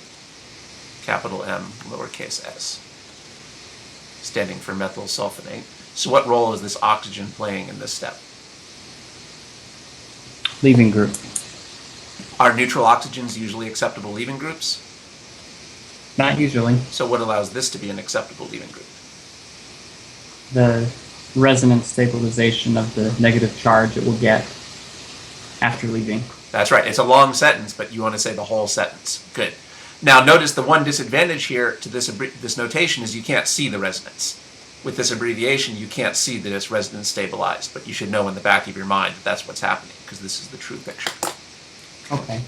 Capital M, lowercase s, standing for methyl sulfonate. So what role is this oxygen playing in this step? Leaving group. Are neutral oxygens usually acceptable leaving groups? Not usually. So what allows this to be an acceptable leaving group? The resonance stabilization of the negative charge it will get after leaving. That's right. It's a long sentence, but you want to say the whole sentence. Good. Now notice the one disadvantage here to this notation is you can't see the resonance. With this abbreviation, you can't see that it's resonance stabilized, but you should know in the back of your mind that that's what's happening, because this is the true picture. Okay.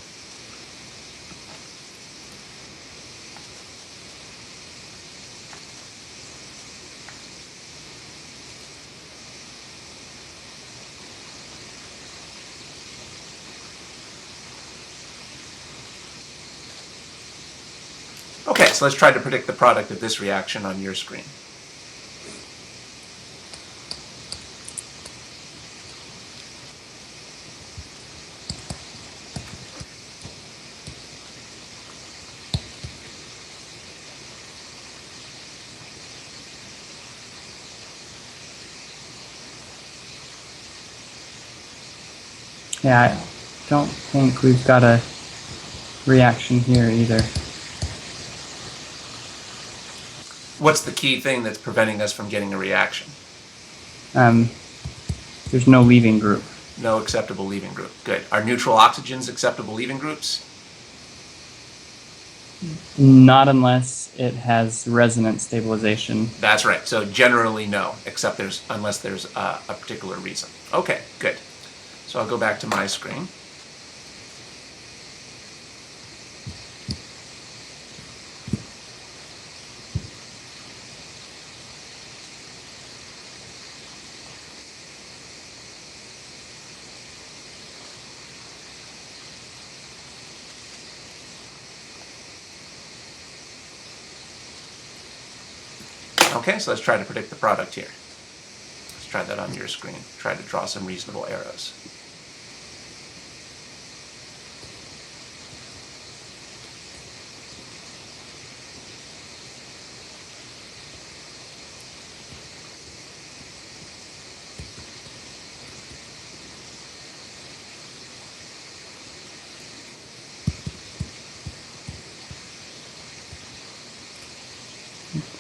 Okay, so let's try to predict the product of this reaction on your screen. Yeah, I don't think we've got a reaction here either. What's the key thing that's preventing us from getting a reaction? There's no leaving group. No acceptable leaving group. Good. Are neutral oxygens acceptable leaving groups? Not unless it has resonance stabilization. That's right. So generally no, except unless there's a particular reason. Okay, good. So I'll go back to my screen. Okay, so let's try to predict the product here. Let's try that on your screen. Try to draw some reasonable arrows.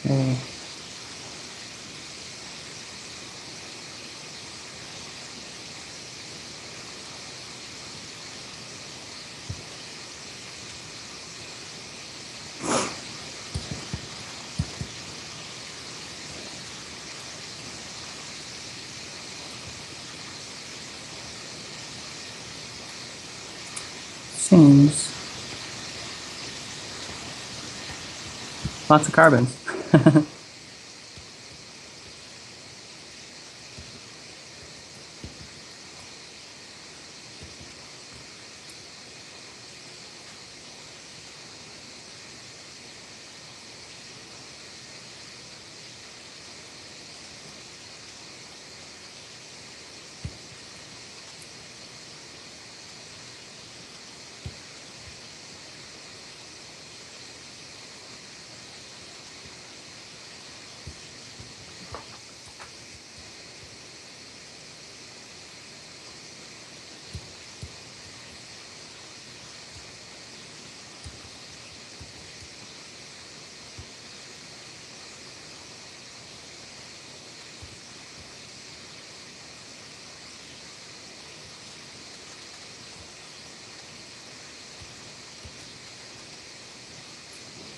Okay. Seems lots of carbons.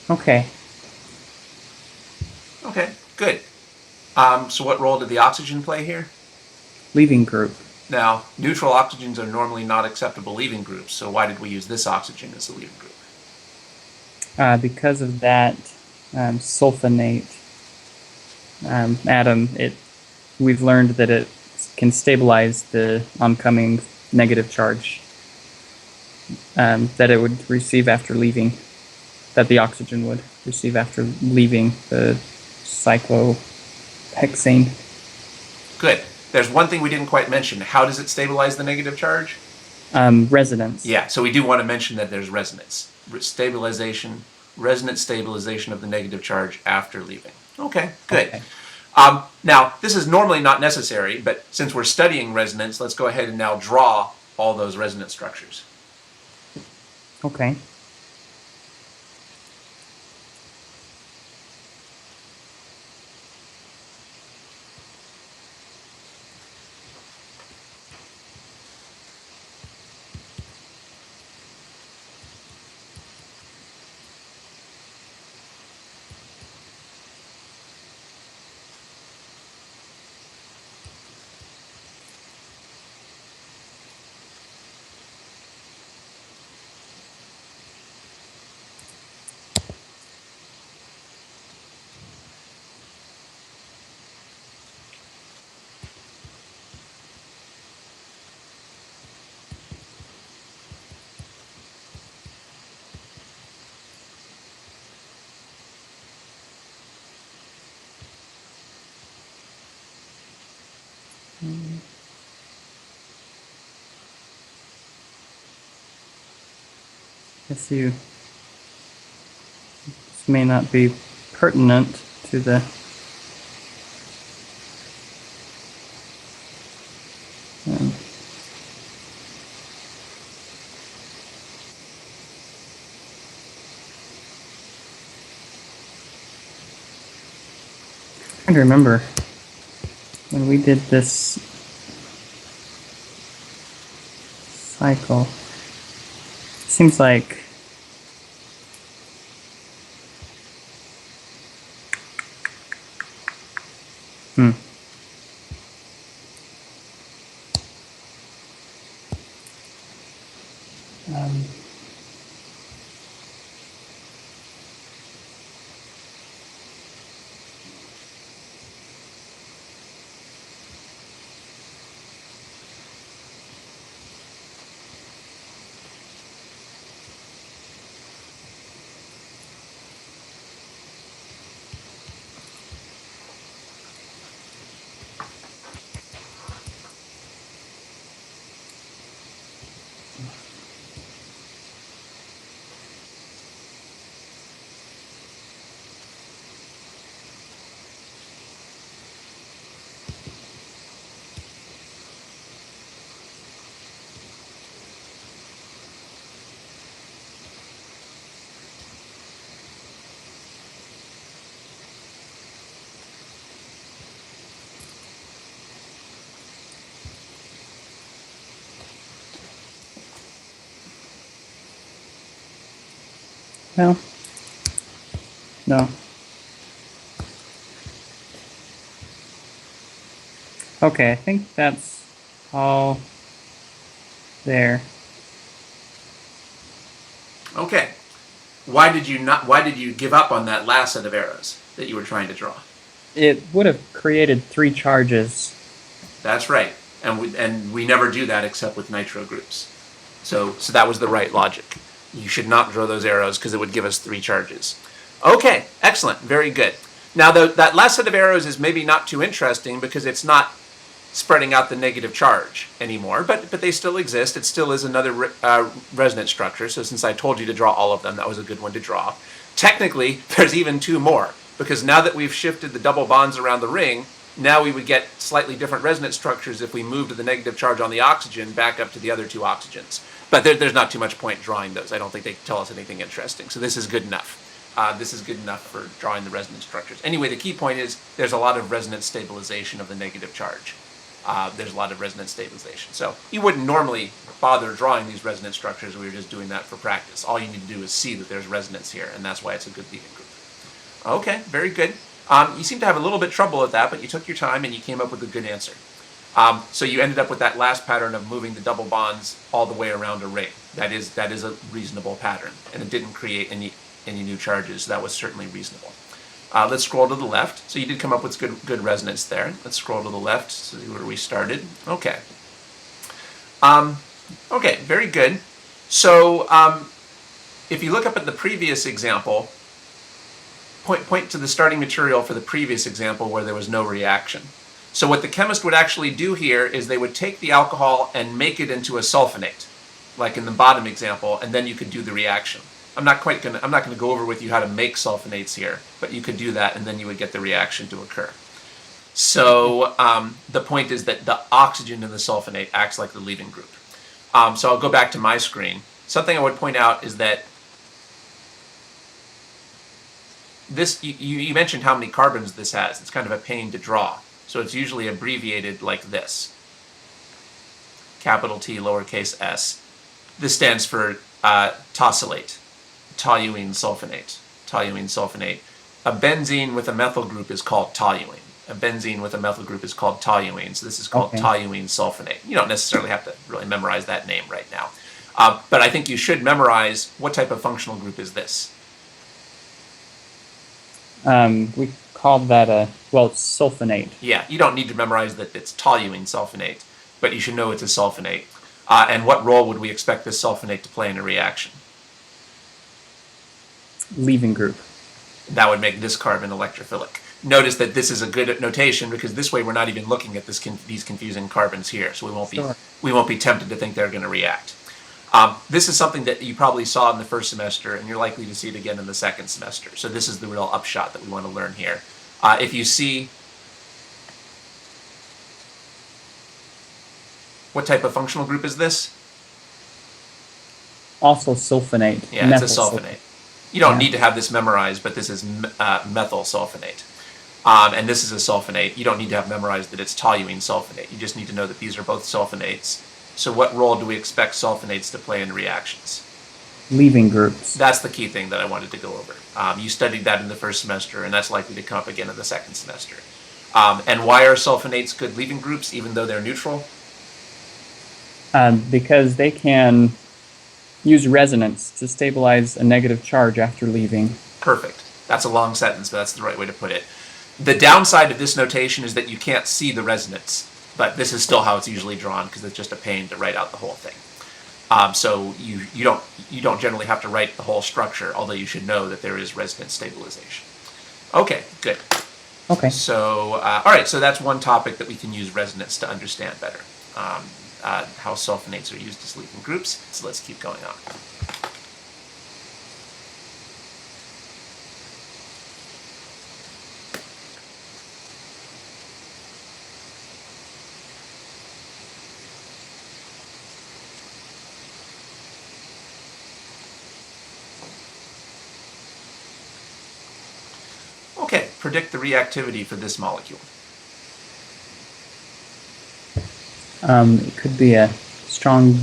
Okay. Okay, good. So what role did the oxygen play here? Leaving group. Now, neutral oxygens are normally not acceptable leaving groups, so why did we use this oxygen as a leaving group? Because of that sulfonate atom, we've learned that it can stabilize the oncoming negative charge that it would receive after leaving, that the oxygen would receive after leaving the cyclohexane. Good. There's one thing we didn't quite mention. How does it stabilize the negative charge? Resonance. Yeah, so we do want to mention that there's resonance. Resonance stabilization of the negative charge after leaving. Okay, good. Okay. Now, this is normally not necessary, but since we're studying resonance, let's go ahead and now draw all those resonance structures. Okay. Guess this may not be pertinent to the trying to remember when we did this cycle. Seems like hmm. Well, no. Okay, I think that's all there. Okay. Why did you give up on that last set of arrows that you were trying to draw? It would have created 3 charges. That's right. And we never do that except with nitro groups. So that was the right logic. You should not draw those arrows because it would give us 3 charges. Okay, excellent, very good. Now that last set of arrows is maybe not too interesting because it's not spreading out the negative charge anymore, but they still exist. It still is another resonance structure, so since I told you to draw all of them, that was a good one to draw. Technically, there's even 2 more, because now that we've shifted the double bonds around the ring, now we would get slightly different resonance structures if we moved the negative charge on the oxygen back up to the other 2 oxygens. But there's not too much point drawing those. I don't think they tell us anything interesting, so this is good enough. This is good enough for drawing the resonance structures. Anyway, the key point is there's a lot of resonance stabilization of the negative charge. There's a lot of resonance stabilization. So you wouldn't normally bother drawing these resonance structures. We were just doing that for practice. All you need to do is see that there's resonance here, and that's why it's a good leading group. Okay, very good. You seem to have a little bit trouble with that, but you took your time and you came up with a good answer. So you ended up with that last pattern of moving the double bonds all the way around a ring. That is a reasonable pattern, and it didn't create any new charges. So that was certainly reasonable. Let's scroll to the left. So you did come up with good resonance there. Let's scroll to the left, see where we started. Okay. Okay, very good. So if you look up at the previous example, point to the starting material for the previous example where there was no reaction. So what the chemist would actually do here is they would take the alcohol and make it into a sulfonate, like in the bottom example, and then you could do the reaction. I'm not going to go over with you how to make sulfonates here, but you could do that and then you would get the reaction to occur. So the point is that the oxygen in the sulfonate acts like the leaving group. So I'll go back to my screen. Something I would point out is that this, you mentioned how many carbons this has. It's kind of a pain to draw. So it's usually abbreviated like this. Capital T, lowercase s. This stands for tosylate, toluene sulfonate, toluene sulfonate. A benzene with a methyl group is called toluene. A benzene with a methyl group is called toluene, so this is called toluene sulfonate. You don't necessarily have to really memorize that name right now. But I think you should memorize what type of functional group is this. We called that sulfonate. Yeah, you don't need to memorize that it's toluene sulfonate, but you should know it's a sulfonate. And what role would we expect this sulfonate to play in a reaction? Leaving group. That would make this carbon electrophilic. Notice that this is a good notation because this way we're not even looking at these confusing carbons here, so we won't be tempted to think they're going to react. This is something that you probably saw in the first semester, and you're likely to see it again in the second semester. So this is the real upshot that we want to learn here. If you see, what type of functional group is this? Also sulfonate. Yeah, it's a sulfonate. You don't need to have this memorized, but this is methyl sulfonate. And this is a sulfonate. You don't need to have memorized that it's toluene sulfonate. You just need to know that these are both sulfonates. So what role do we expect sulfonates to play in reactions? Leaving groups. That's the key thing that I wanted to go over. You studied that in the first semester, and that's likely to come up again in the second semester. And why are sulfonates good leaving groups, even though they're neutral? Because they can use resonance to stabilize a negative charge after leaving. Perfect. That's a long sentence, but that's the right way to put it. The downside of this notation is that you can't see the resonance, but this is still how it's usually drawn because it's just a pain to write out the whole thing. So you don't generally have to write the whole structure, although you should know that there is resonance stabilization. Okay, good. Okay. So, all right, so that's one topic that we can use resonance to understand better, how sulfonates are used as leaving groups. So let's keep going on. Okay, predict the reactivity for this molecule. It could be a strong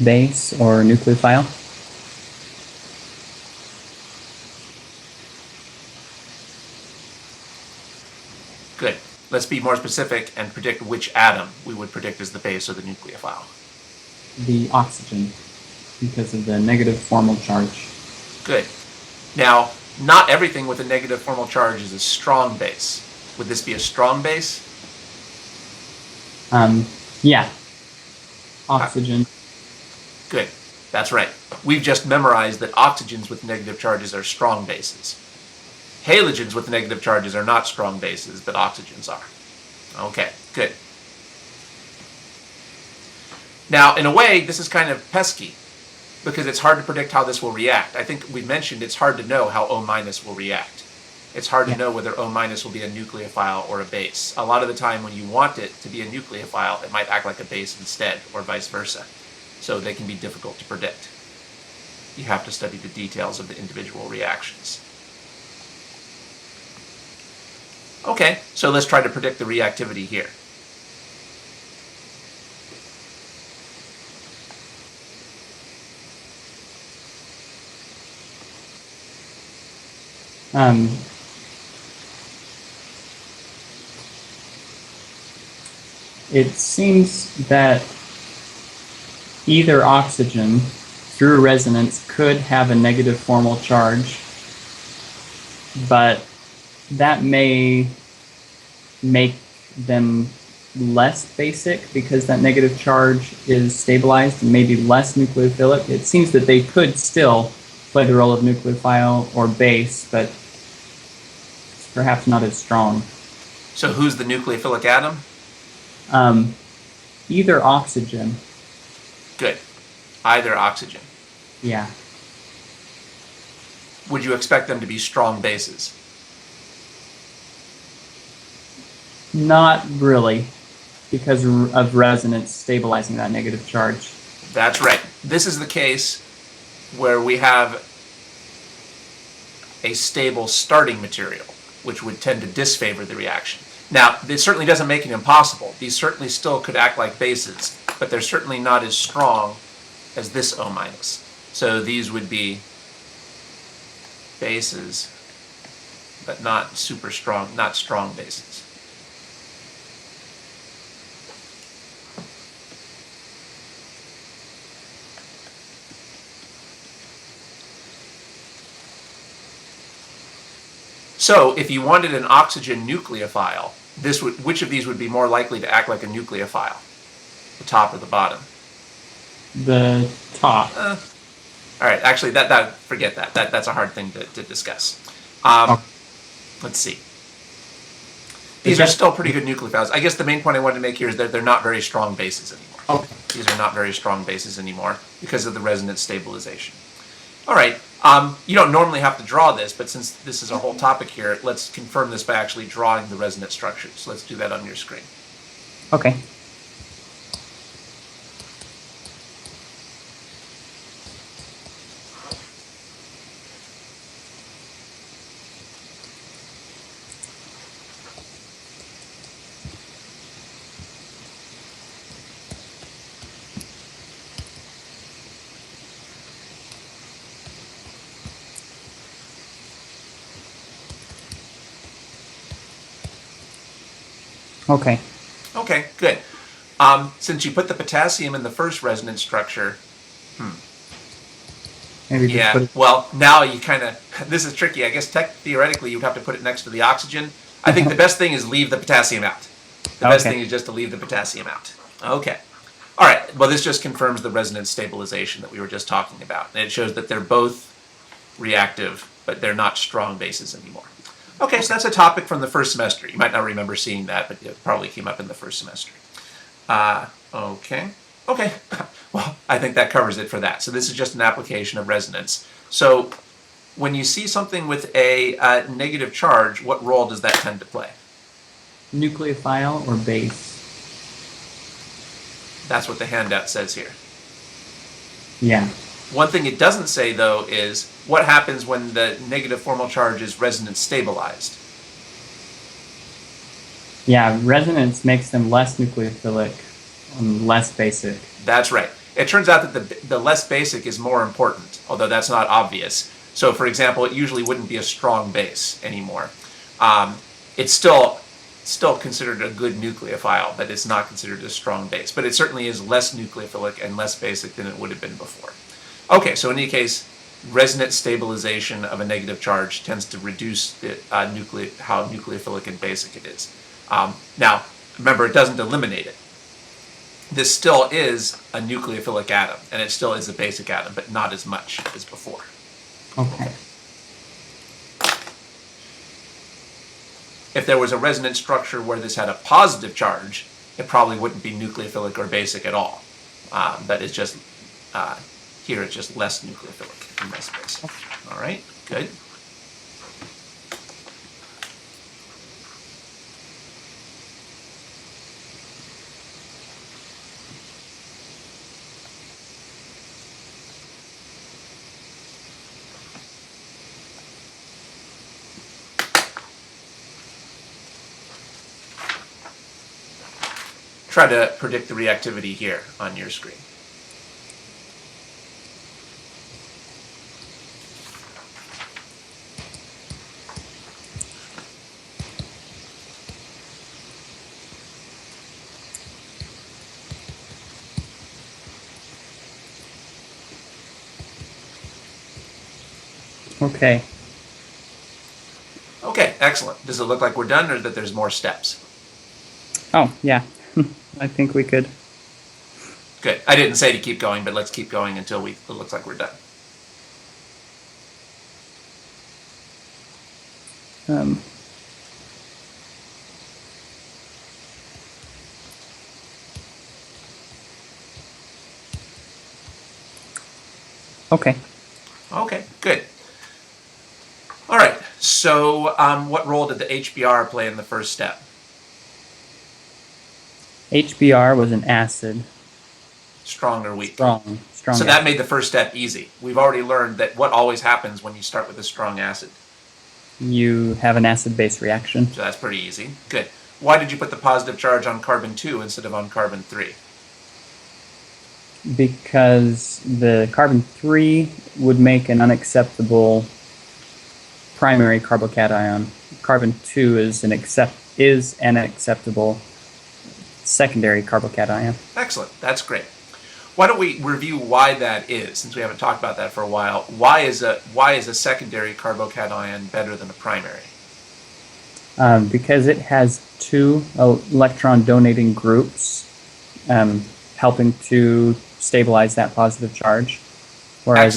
base or nucleophile. Good. Let's be more specific and predict which atom we would predict as the base or the nucleophile. The oxygen, because of the negative formal charge. Good. Now, not everything with a negative formal charge is a strong base. Would this be a strong base? Yeah. Oxygen. Good. That's right. We've just memorized that oxygens with negative charges are strong bases. Halogens with negative charges are not strong bases, but oxygens are. Okay, good. Now, in a way, this is kind of pesky because it's hard to predict how this will react. I think we mentioned it's hard to know how O- will react. It's hard to know whether O- will be a nucleophile or a base. A lot of the time when you want it to be a nucleophile, it might act like a base instead, or vice versa. So they can be difficult to predict. You have to study the details of the individual reactions. Okay, so let's try to predict the reactivity here. It seems that either oxygen, through resonance, could have a negative formal charge, but that may make them less basic because that negative charge is stabilized and maybe less nucleophilic. It seems that they could still play the role of nucleophile or base, but perhaps not as strong. So who's the nucleophilic atom? Either oxygen. Good. Either oxygen. Yeah. Would you expect them to be strong bases? Not really, because of resonance stabilizing that negative charge. That's right. This is the case where we have a stable starting material, which would tend to disfavor the reaction. Now, this certainly doesn't make it impossible. These certainly still could act like bases, but they're certainly not as strong as this O-. So these would be bases, but not super strong, not strong bases. So if you wanted an oxygen nucleophile, which of these would be more likely to act like a nucleophile? The top or the bottom? The top. All right, actually, forget that. That's a hard thing to discuss. Let's see. These are still pretty good nucleophiles. I guess the main point I wanted to make here is that they're not very strong bases anymore. Okay. These are not very strong bases anymore because of the resonance stabilization. All right. You don't normally have to draw this, but since this is a whole topic here, let's confirm this by actually drawing the resonance structures. So let's do that on your screen. Okay. Okay. Okay, good. Since you put the potassium in the first resonance structure, Maybe just yeah, put it. well, now you kind of, this is tricky. I guess theoretically you would have to put it next to the oxygen. I think the best thing is leave the potassium out. The best Okay. thing is just to leave the potassium out. Okay. All right. Well, this just confirms the resonance stabilization that we were just talking about. And it shows that they're both reactive, but they're not strong bases anymore. Okay, so that's a topic from the first semester. You might not remember seeing that, but it probably came up in the first semester. Okay. Okay. Well, I think that covers it for that. So this is just an application of resonance. So when you see something with a negative charge, what role does that tend to play? Nucleophile or base? That's what the handout says here. Yeah. One thing it doesn't say, though, is what happens when the negative formal charge is resonance stabilized. Yeah, resonance makes them less nucleophilic and less basic. That's right. It turns out that the less basic is more important, although that's not obvious. So, for example, it usually wouldn't be a strong base anymore. It's still considered a good nucleophile, but it's not considered a strong base. But it certainly is less nucleophilic and less basic than it would have been before. Okay, so in any case, resonance stabilization of a negative charge tends to reduce how nucleophilic and basic it is. Now, remember, it doesn't eliminate it. This still is a nucleophilic atom, and it still is a basic atom, but not as much as before. Okay. If there was a resonance structure where this had a positive charge, it probably wouldn't be nucleophilic or basic at all. But it's just, here it's just less nucleophilic and less basic. All right, good. Try to predict the reactivity here on your screen. Okay. Okay, excellent. Does it look like we're done or that there's more steps? Oh, yeah. I think we could. Good. I didn't say to keep going, but let's keep going until it looks like we're done. Um, okay. Okay, good. All right, so what role did the HBr play in the first step? HBr was an acid. Strong or weak? Strong. So acid. that made the first step easy. We've already learned that what always happens when you start with a strong acid. You have an acid-base reaction. So that's pretty easy. Good. Why did you put the positive charge on carbon 2 instead of on carbon 3? Because the carbon 3 would make an unacceptable primary carbocation. Carbon 2 is an acceptable secondary carbocation. Excellent. That's great. Why don't we review why that is, since we haven't talked about that for a while. Why is a secondary carbocation better than a primary? Because it has two electron donating groups helping to stabilize that positive charge. Whereas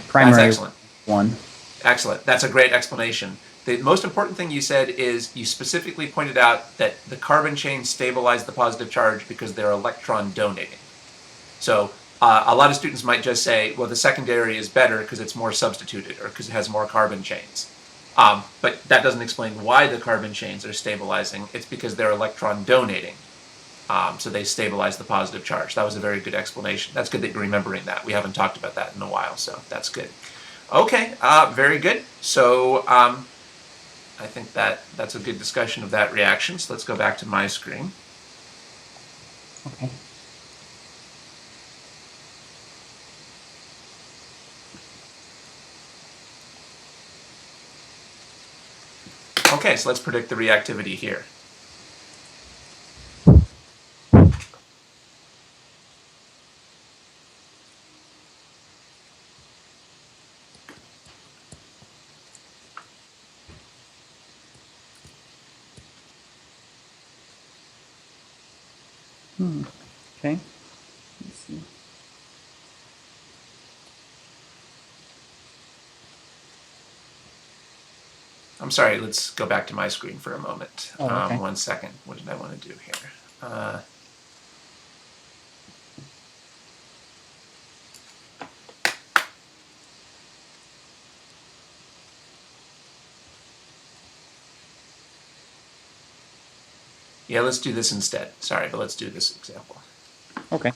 primary That's excellent. one. Excellent. That's a great explanation. The most important thing you said is you specifically pointed out that the carbon chains stabilize the positive charge because they're electron donating. So a lot of students might just say, well, the secondary is better because it's more substituted or because it has more carbon chains. But that doesn't explain why the carbon chains are stabilizing. It's because they're electron donating. So they stabilize the positive charge. That was a very good explanation. That's good that you're remembering that. We haven't talked about that in a while, so that's good. Okay, very good. So I think that's a good discussion of that reaction. So let's go back to my screen. Okay. Okay, so let's predict the reactivity here. Okay. Let's see. I'm sorry, let's go back to my screen for a moment. Oh, okay. 1 second. What did I want to do here? Yeah, let's do this instead. Sorry, but let's do this example. Okay.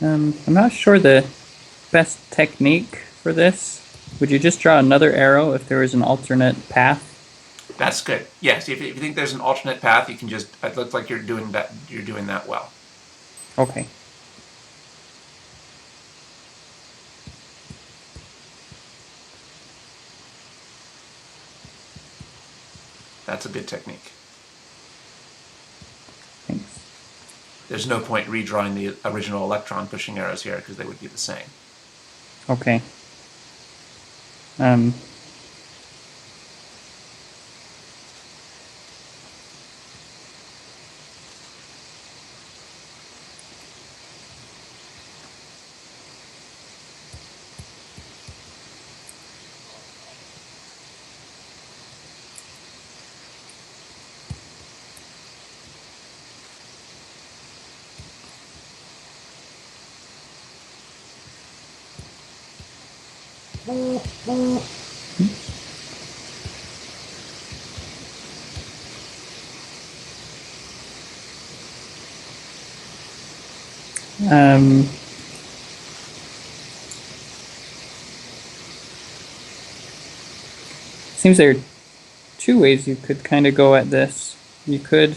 Um, I'm not sure the best technique for this. Would you just draw another arrow if there was an alternate path? That's good. Yes, if you think there's an alternate path, you can just. It looks like you're doing that. You're doing that well. Okay. That's a good technique. Thanks. There's no point redrawing the original electron pushing arrows here because they would be the same. Okay. Um, seems there are two ways you could kind of go at this. You could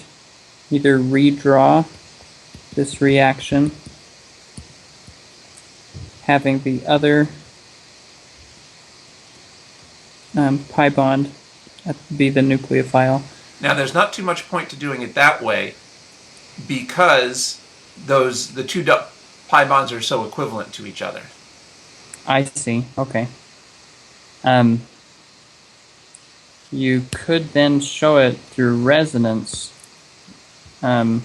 either redraw this reaction, having the other pi bond be the nucleophile. Now, there's not too much point to doing it that way because the two pi bonds are so equivalent to each other. I see. Okay. You could then show it through resonance. I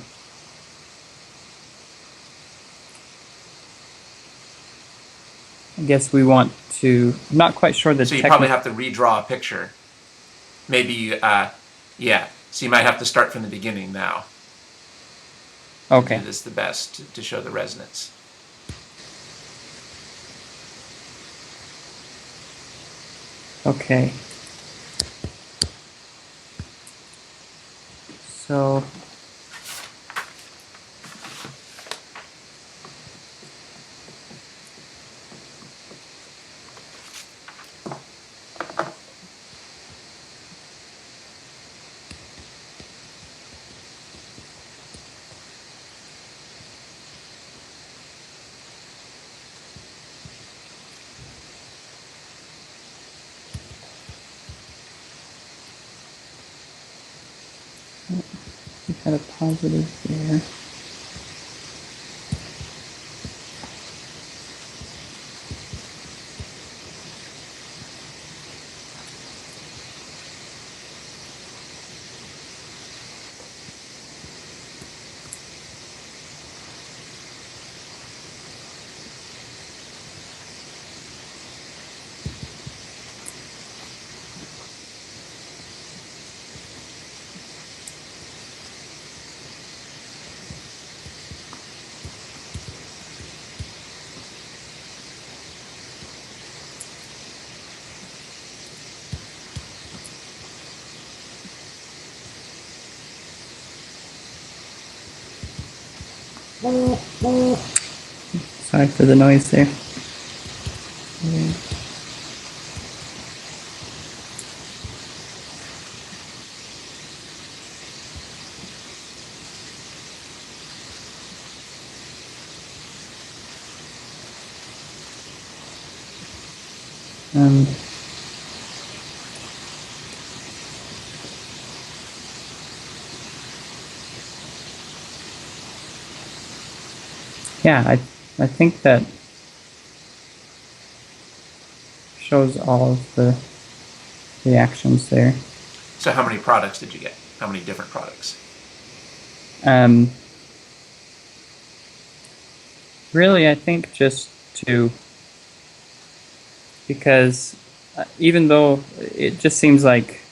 guess we want to. I'm not quite sure the. So you probably have to redraw a picture. Maybe, yeah. So you might have to start from the beginning now. Okay. Do this the best to show the resonance. Okay. So. We had a positive there. Sorry for the noise there. Yeah, I think that shows all of the reactions there. So how many products did you get? How many different products? Really, I think just two, because even though it just seems like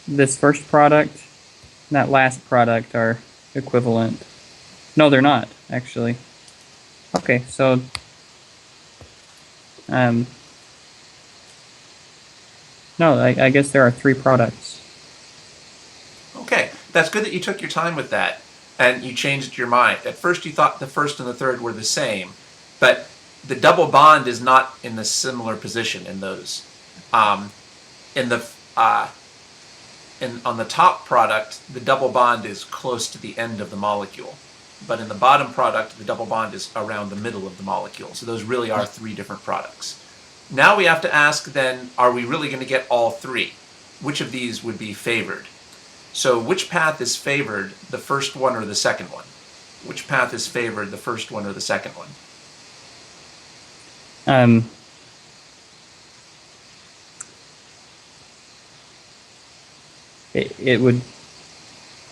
this first product and that last product are equivalent. No, they're not, actually. Okay, so no, I guess there are three products. Okay, that's good that you took your time with that and you changed your mind. At first you thought the first and the third were the same, but the double bond is not in a similar position in those. In the on the top product, the double bond is close to the end of the molecule, but in the bottom product, the double bond is around the middle of the molecule. So those really are three different products. Now we have to ask then, are we really going to get all three? Which of these would be favored? So which path is favored, the first one or the second one? Which path is favored, the first one or the second one? It would.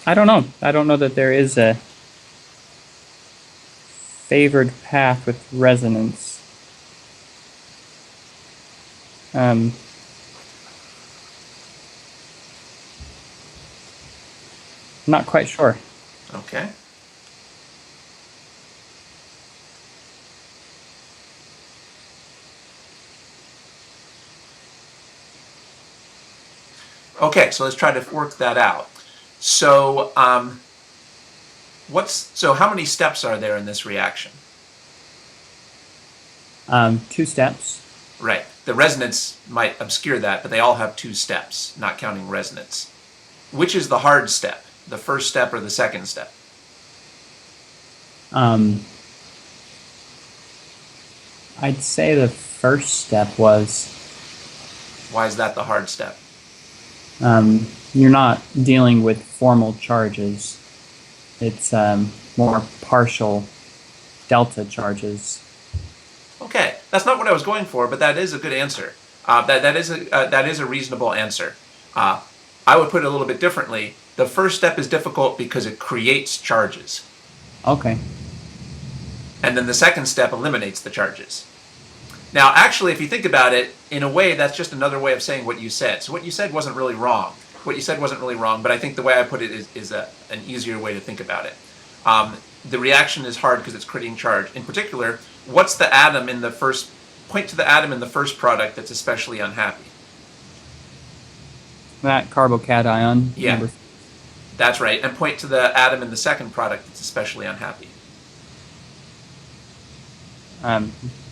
I don't know. I don't know that there is a favored path with resonance. Not quite sure. Okay. Okay, so let's try to work that out. So, how many steps are there in this reaction? 2 steps. Right. The resonance might obscure that, but they all have 2 steps, not counting resonance. Which is the hard step, the first step or the second step? I'd say the first step was. Why is that the hard step? You're not dealing with formal charges. It's more partial delta charges. Okay, that's not what I was going for, but that is a good answer. That is a reasonable answer. I would put it a little bit differently. The first step is difficult because it creates charges. Okay. And then the second step eliminates the charges. Now, actually, if you think about it, in a way, that's just another way of saying what you said. So what you said wasn't really wrong. What you said wasn't really wrong, but I think the way I put it is an easier way to think about it. The reaction is hard because it's creating charge. In particular, what's the atom in the first, point to the atom in the first product that's especially unhappy. That carbocation. Yeah, that's right. And point to the atom in the second product that's especially unhappy.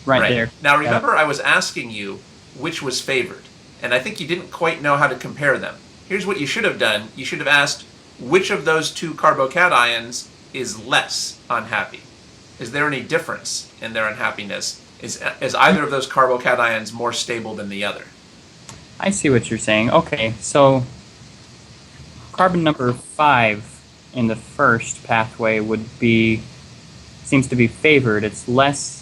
Right there. Now remember, I was asking you which was favored, and I think you didn't quite know how to compare them. Here's what you should have done. You should have asked which of those 2 carbocations is less unhappy. Is there any difference in their unhappiness? Is either of those carbocations more stable than the other? I see what you're saying. Okay, so carbon number 5 in the first pathway seems to be favored. It's less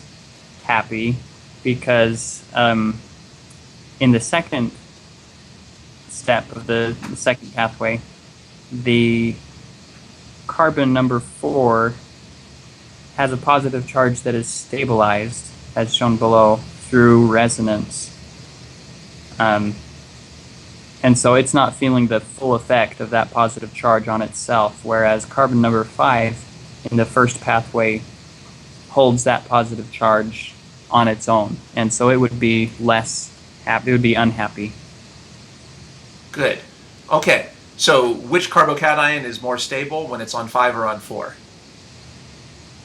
happy because in the second step of the second pathway, the carbon number 4 has a positive charge that is stabilized, as shown below, through resonance. And so it's not feeling the full effect of that positive charge on itself, whereas carbon number 5 in the first pathway holds that positive charge on its own. And so it would be less happy, it would be unhappy. Good. Okay, so which carbocation is more stable when it's on 5 or on 4?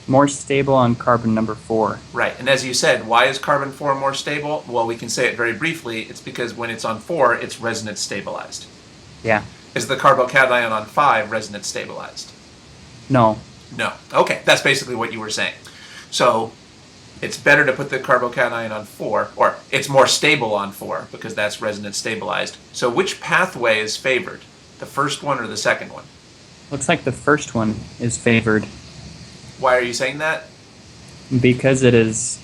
More stable on carbon number 4. Right, and as you said, why is carbon 4 more stable? Well, we can say it very briefly. It's because when it's on 4, it's resonance stabilized. Yeah. Is the carbocation on 5 resonance stabilized? No. No. Okay, that's basically what you were saying. So it's better to put the carbocation on 4, or it's more stable on 4 because that's resonance stabilized. So which pathway is favored? The first one or the second one? Looks like the first one is favored Why are you saying that? because it is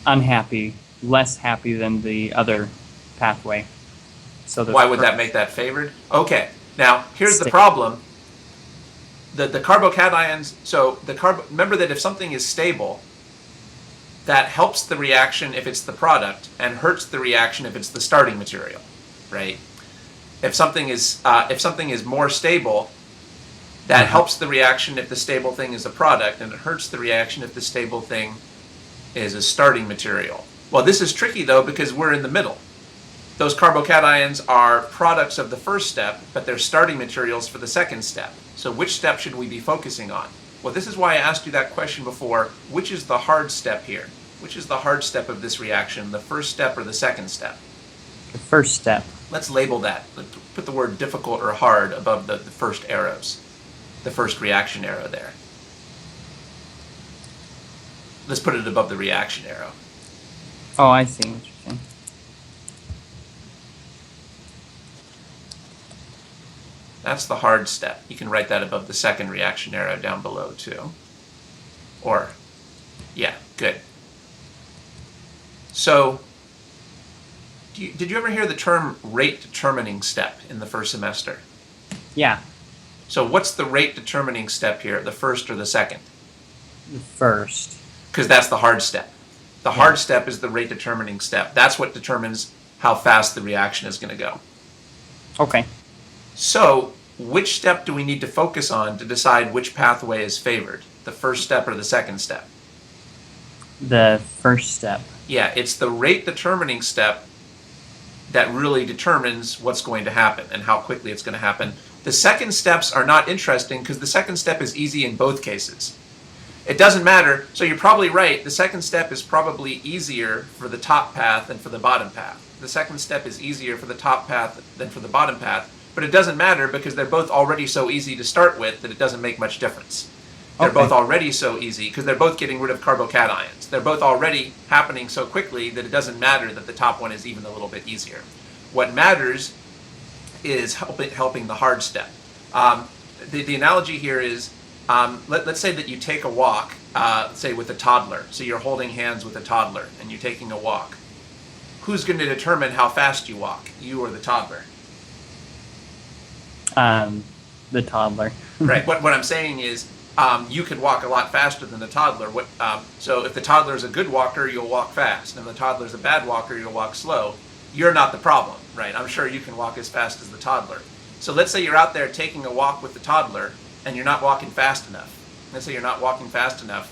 unhappy, less happy than the other pathway. So Why would that make that favored? Okay, now here's the problem. The carbocations, so remember that if something is stable, that helps the reaction if it's the product and hurts the reaction if it's the starting material, right? If something is more stable, that helps the reaction if the stable thing is a product, and it hurts the reaction if the stable thing is a starting material. Well, this is tricky though because we're in the middle. Those carbocations are products of the first step, but they're starting materials for the second step. So which step should we be focusing on? Well, this is why I asked you that question before. Which is the hard step here? Which is the hard step of this reaction, the first step or the second step? The first step. Let's label that. Let's put the word difficult or hard above the first arrows, the first reaction arrow there. Let's put it above the reaction arrow. Oh, I see what you're saying. That's the hard step. You can write that above the second reaction arrow down below too. Or, yeah, good. So, did you ever hear the term rate determining step in the first semester? Yeah, So what's the rate determining step here, the first or the second? the first. Because that's the hard step. The hard step is the rate determining step. That's what determines how fast the reaction is going to go. Okay. So, which step do we need to focus on to decide which pathway is favored? The first step or the second step? The first step. Yeah, it's the rate determining step that really determines what's going to happen and how quickly it's going to happen. The second steps are not interesting because the second step is easy in both cases. It doesn't matter, so you're probably right. The second step is probably easier for the top path than for the bottom path. The second step is easier for the top path than for the bottom path, but it doesn't matter because they're both already so easy to start with that it doesn't make much difference. They're both already so easy because they're both getting rid of carbocations. They're both already happening so quickly that it doesn't matter that the top one is even a little bit easier. What matters is helping the hard step. The analogy here is, let's say that you take a walk, say with a toddler. So you're holding hands with a toddler and you're taking a walk. Who's going to determine how fast you walk, you or the toddler? The toddler. Right. What I'm saying is, you could walk a lot faster than the toddler. So if the toddler is a good walker, you'll walk fast. And if the toddler is a bad walker, you'll walk slow. You're not the problem, right? I'm sure you can walk as fast as the toddler. So let's say you're out there taking a walk with the toddler and you're not walking fast enough. Let's say you're not walking fast enough.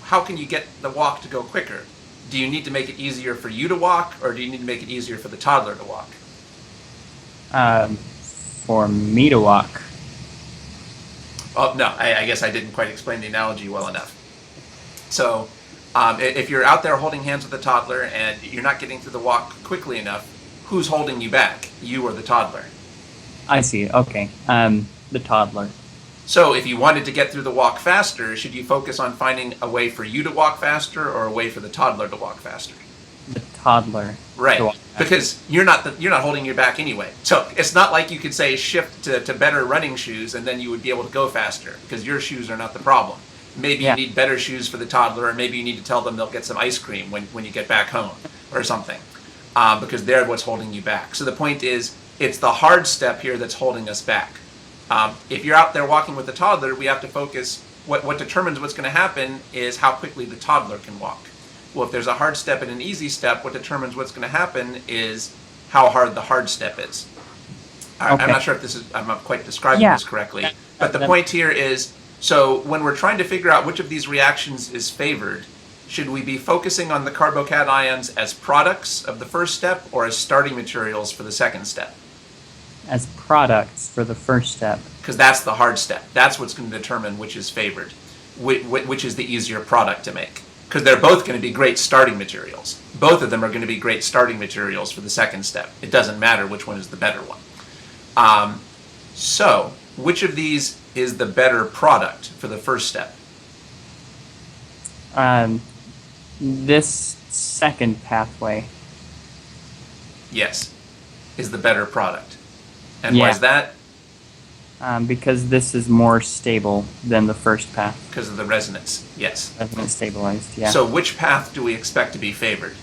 How can you get the walk to go quicker? Do you need to make it easier for you to walk, or do you need to make it easier for the toddler to walk? For me to walk. Oh, no, I guess I didn't quite explain the analogy well enough. So, if you're out there holding hands with a toddler and you're not getting through the walk quickly enough, who's holding you back, you or the toddler? I see. Okay. The toddler. So, if you wanted to get through the walk faster, should you focus on finding a way for you to walk faster or a way for the toddler to walk faster? The toddler. Right, because you're not holding your back anyway. So it's not like you could say shift to better running shoes and then you would be able to go faster because your shoes are not the problem. Maybe you need better shoes for the toddler, or maybe you need to tell them they'll get some ice cream when you get back home or something, because they're what's holding you back. So the point is, it's the hard step here that's holding us back. If you're out there walking with the toddler, we have to focus. What determines what's going to happen is how quickly the toddler can walk. Well, if there's a hard step and an easy step, what determines what's going to happen is how hard the hard step is. Okay. I'm not sure if I'm not quite describing this correctly, but the point here is, so when we're trying to figure out which of these reactions is favored, should we be focusing on the carbocations as products of the first step or as starting materials for the second step? As products for the first step. Because that's the hard step. That's what's going to determine which is favored. which is the easier product to make. Because they're both going to be great starting materials. Both of them are going to be great starting materials for the second step. It doesn't matter which one is the better one. So, which of these is the better product for the first step? This second pathway. Yes, is the better product. And why Yeah. is that? Because this is more stable than the first path. Because of the resonance. Yes. Resonance stabilized, yeah. So which path do we expect to be favored?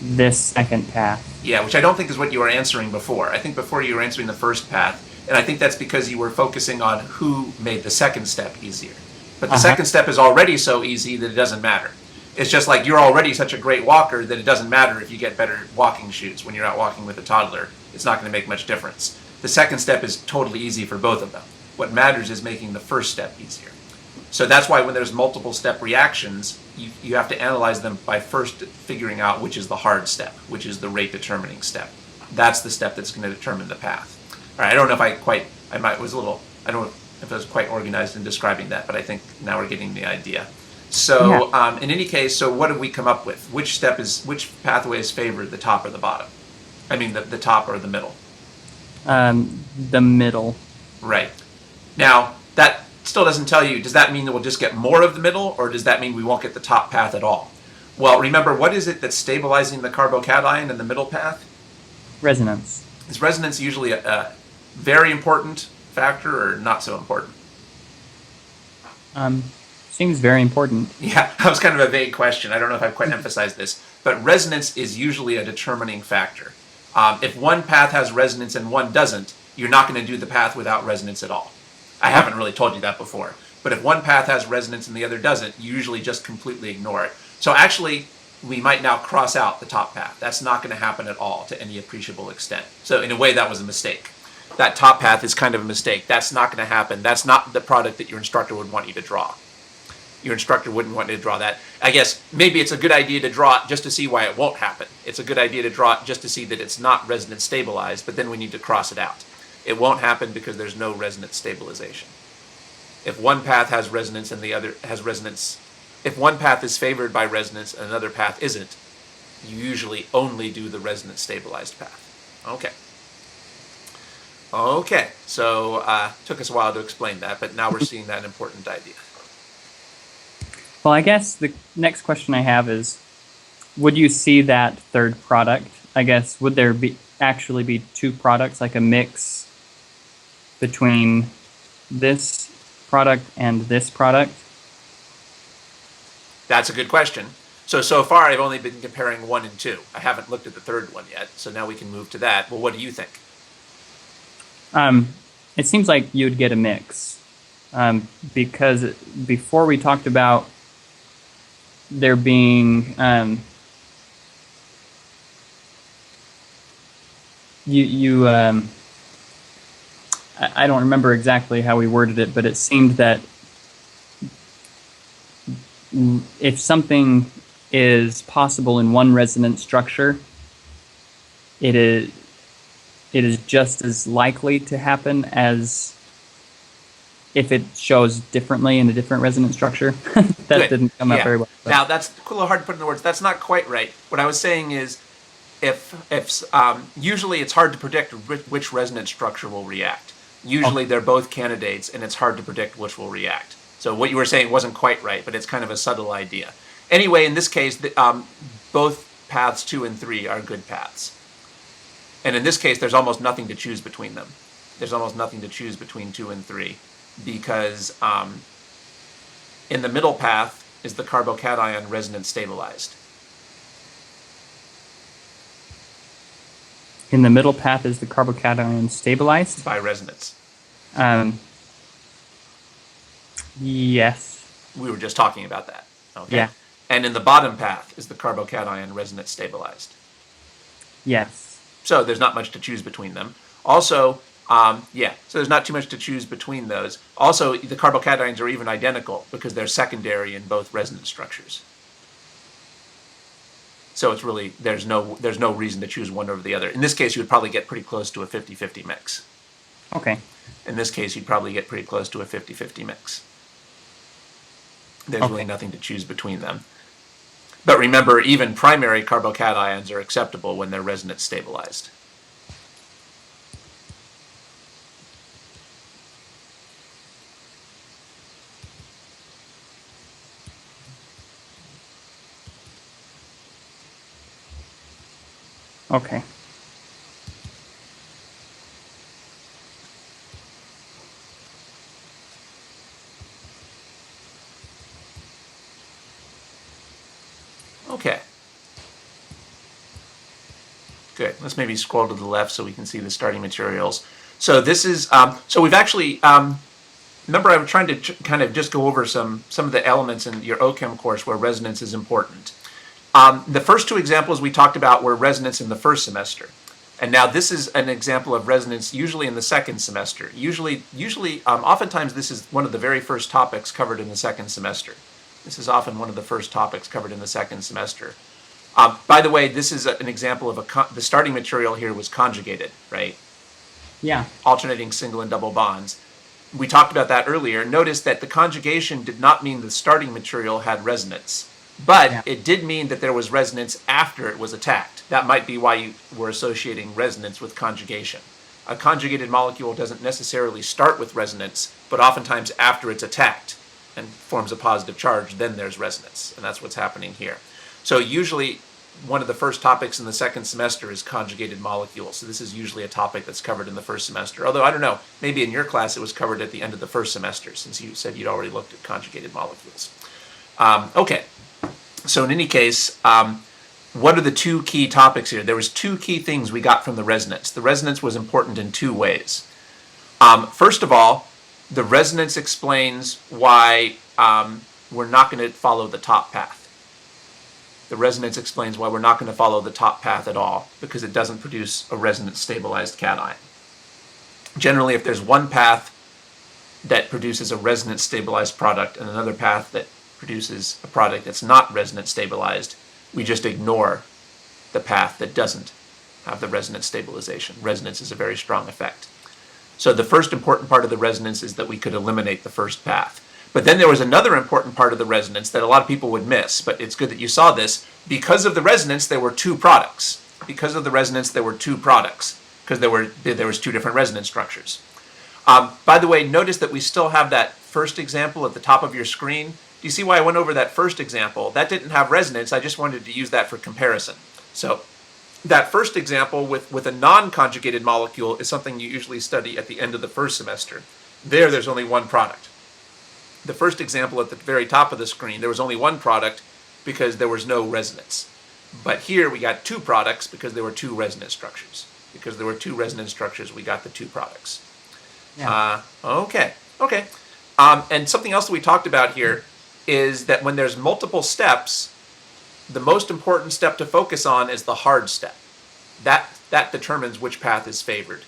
This second path. Yeah, which I don't think is what you were answering before. I think before you were answering the first path, and I think that's because you were focusing on who made the second step easier. But the second step is already so easy that it doesn't matter. It's just like you're already such a great walker that it doesn't matter if you get better walking shoes when you're out walking with a toddler. It's not going to make much difference. The second step is totally easy for both of them. What matters is making the first step easier. So that's why when there's multiple step reactions, you have to analyze them by first figuring out which is the hard step, which is the rate determining step. That's the step that's going to determine the path. All right, I don't know if I don't know if I was quite organized in describing that, but I think now we're getting the idea. So in any case, so what did we come up with? Which pathway is favored, the top or the bottom? I mean, the top or the middle? The middle. Right. Now, that still doesn't tell you, does that mean that we'll just get more of the middle, or does that mean we won't get the top path at all? Well, remember, what is it that's stabilizing the carbocation in the middle path? Resonance. Is resonance usually a very important factor or not so important? Seems very important. Yeah, that was kind of a vague question. I don't know if I've quite emphasized this, but resonance is usually a determining factor. If one path has resonance and one doesn't, you're not going to do the path without resonance at all. I haven't really told you that before. But if one path has resonance and the other doesn't, you usually just completely ignore it. So actually, we might now cross out the top path. That's not going to happen at all to any appreciable extent. So in a way, that was a mistake. That top path is kind of a mistake. That's not going to happen. That's not the product that your instructor would want you to draw. Your instructor wouldn't want you to draw that. I guess maybe it's a good idea to draw it just to see why it won't happen. It's a good idea to draw it just to see that it's not resonance stabilized, but then we need to cross it out. It won't happen because there's no resonance stabilization. If one path has resonance and the other has resonance, if one path is favored by resonance and another path isn't, you usually only do the resonance stabilized path. Okay, so took us a while to explain that, but now we're seeing that important idea. Well, I guess the next question I have is, would you see that third product? I guess, would there actually be two products, like a mix between this product and this product? That's a good question. So far I've only been comparing 1 and 2. I haven't looked at the third one yet, so now we can move to that. Well, what do you think? It seems like you'd get a mix, because before we talked about there being I don't remember exactly how we worded it, but it seemed that if something is possible in one resonance structure, it is just as likely to happen as if it shows differently in a different resonance structure. That Good. didn't come out very well. But. Now, that's a little hard to put into words. That's not quite right. What I was saying is, if usually it's hard to predict which resonance structure will react. Usually they're both candidates, and it's hard to predict which will react. So what you were saying wasn't quite right, but it's kind of a subtle idea. Anyway, in this case, both paths 2 and 3 are good paths. And in this case, there's almost nothing to choose between them. There's almost nothing to choose between 2 and 3, because in the middle path is the carbocation resonance stabilized. In the middle path is the carbocation stabilized? By resonance. Yes. We were just talking about that. Okay. Yeah. And in the bottom path is the carbocation resonance stabilized. Yes. So there's not much to choose between them. Also, so there's not too much to choose between those. Also, the carbocations are even identical because they're secondary in both resonance structures. So it's really, there's no reason to choose one over the other. In this case, you would probably get pretty close to a 50-50 mix. Okay. In this case, you'd probably get pretty close to a 50-50 mix. There's really nothing to choose between them. But remember, even primary carbocations are acceptable when they're resonance stabilized. Okay. Okay. Good. Let's maybe scroll to the left so we can see the starting materials. So this is, so we've actually, remember I was trying to kind of just go over some of the elements in your ochem course where resonance is important. The first two examples we talked about were resonance in the first semester. And now this is an example of resonance usually in the second semester. Oftentimes this is one of the very first topics covered in the second semester. This is often one of the first topics covered in the second semester. By the way, this is an example of the starting material here was conjugated, right? Yeah. Alternating single and double bonds. We talked about that earlier. Notice that the conjugation did not mean the starting material had resonance, but it did mean that there was resonance after it was attacked. That might be why you were associating resonance with conjugation. A conjugated molecule doesn't necessarily start with resonance, but oftentimes after it's attacked and forms a positive charge, then there's resonance, and that's what's happening here. So usually one of the first topics in the second semester is conjugated molecules. So this is usually a topic that's covered in the first semester. Although, I don't know, maybe in your class it was covered at the end of the first semester, since you said you'd already looked at conjugated molecules. Okay, so in any case, what are the two key topics here? There was two key things we got from the resonance. The resonance was important in two ways. First of all, the resonance explains why we're not going to follow the top path. The resonance explains why we're not going to follow the top path at all, because it doesn't produce a resonance-stabilized cation. Generally, if there's one path that produces a resonance-stabilized product and another path that produces a product that's not resonance-stabilized, we just ignore the path that doesn't have the resonance stabilization. Resonance is a very strong effect. So the first important part of the resonance is that we could eliminate the first path. But then there was another important part of the resonance that a lot of people would miss, but it's good that you saw this. Because of the resonance, there were two products. Because of the resonance, there were two products, because there was two different resonance structures. By the way, notice that we still have that first example at the top of your screen. Do you see why I went over that first example? That didn't have resonance. I just wanted to use that for comparison. So that first example with a non-conjugated molecule is something you usually study at the end of the first semester. There's only one product. The first example at the very top of the screen, there was only one product because there was no resonance. But here we got two products because there were two resonance structures. Because there were two resonance structures, we got the two products. Yeah. Okay. And something else that we talked about here is that when there's multiple steps, the most important step to focus on is the hard step. That determines which path is favored.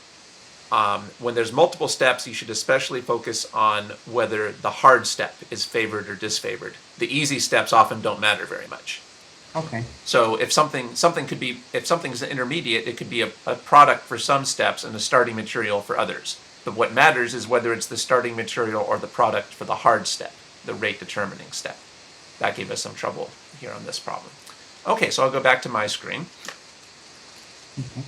When there's multiple steps, you should especially focus on whether the hard step is favored or disfavored. The easy steps often don't matter very much. Okay. So if something's an intermediate, it could be a product for some steps and a starting material for others. But what matters is whether it's the starting material or the product for the hard step, the rate determining step. That gave us some trouble here on this problem. Okay, so I'll go back to my screen. Okay.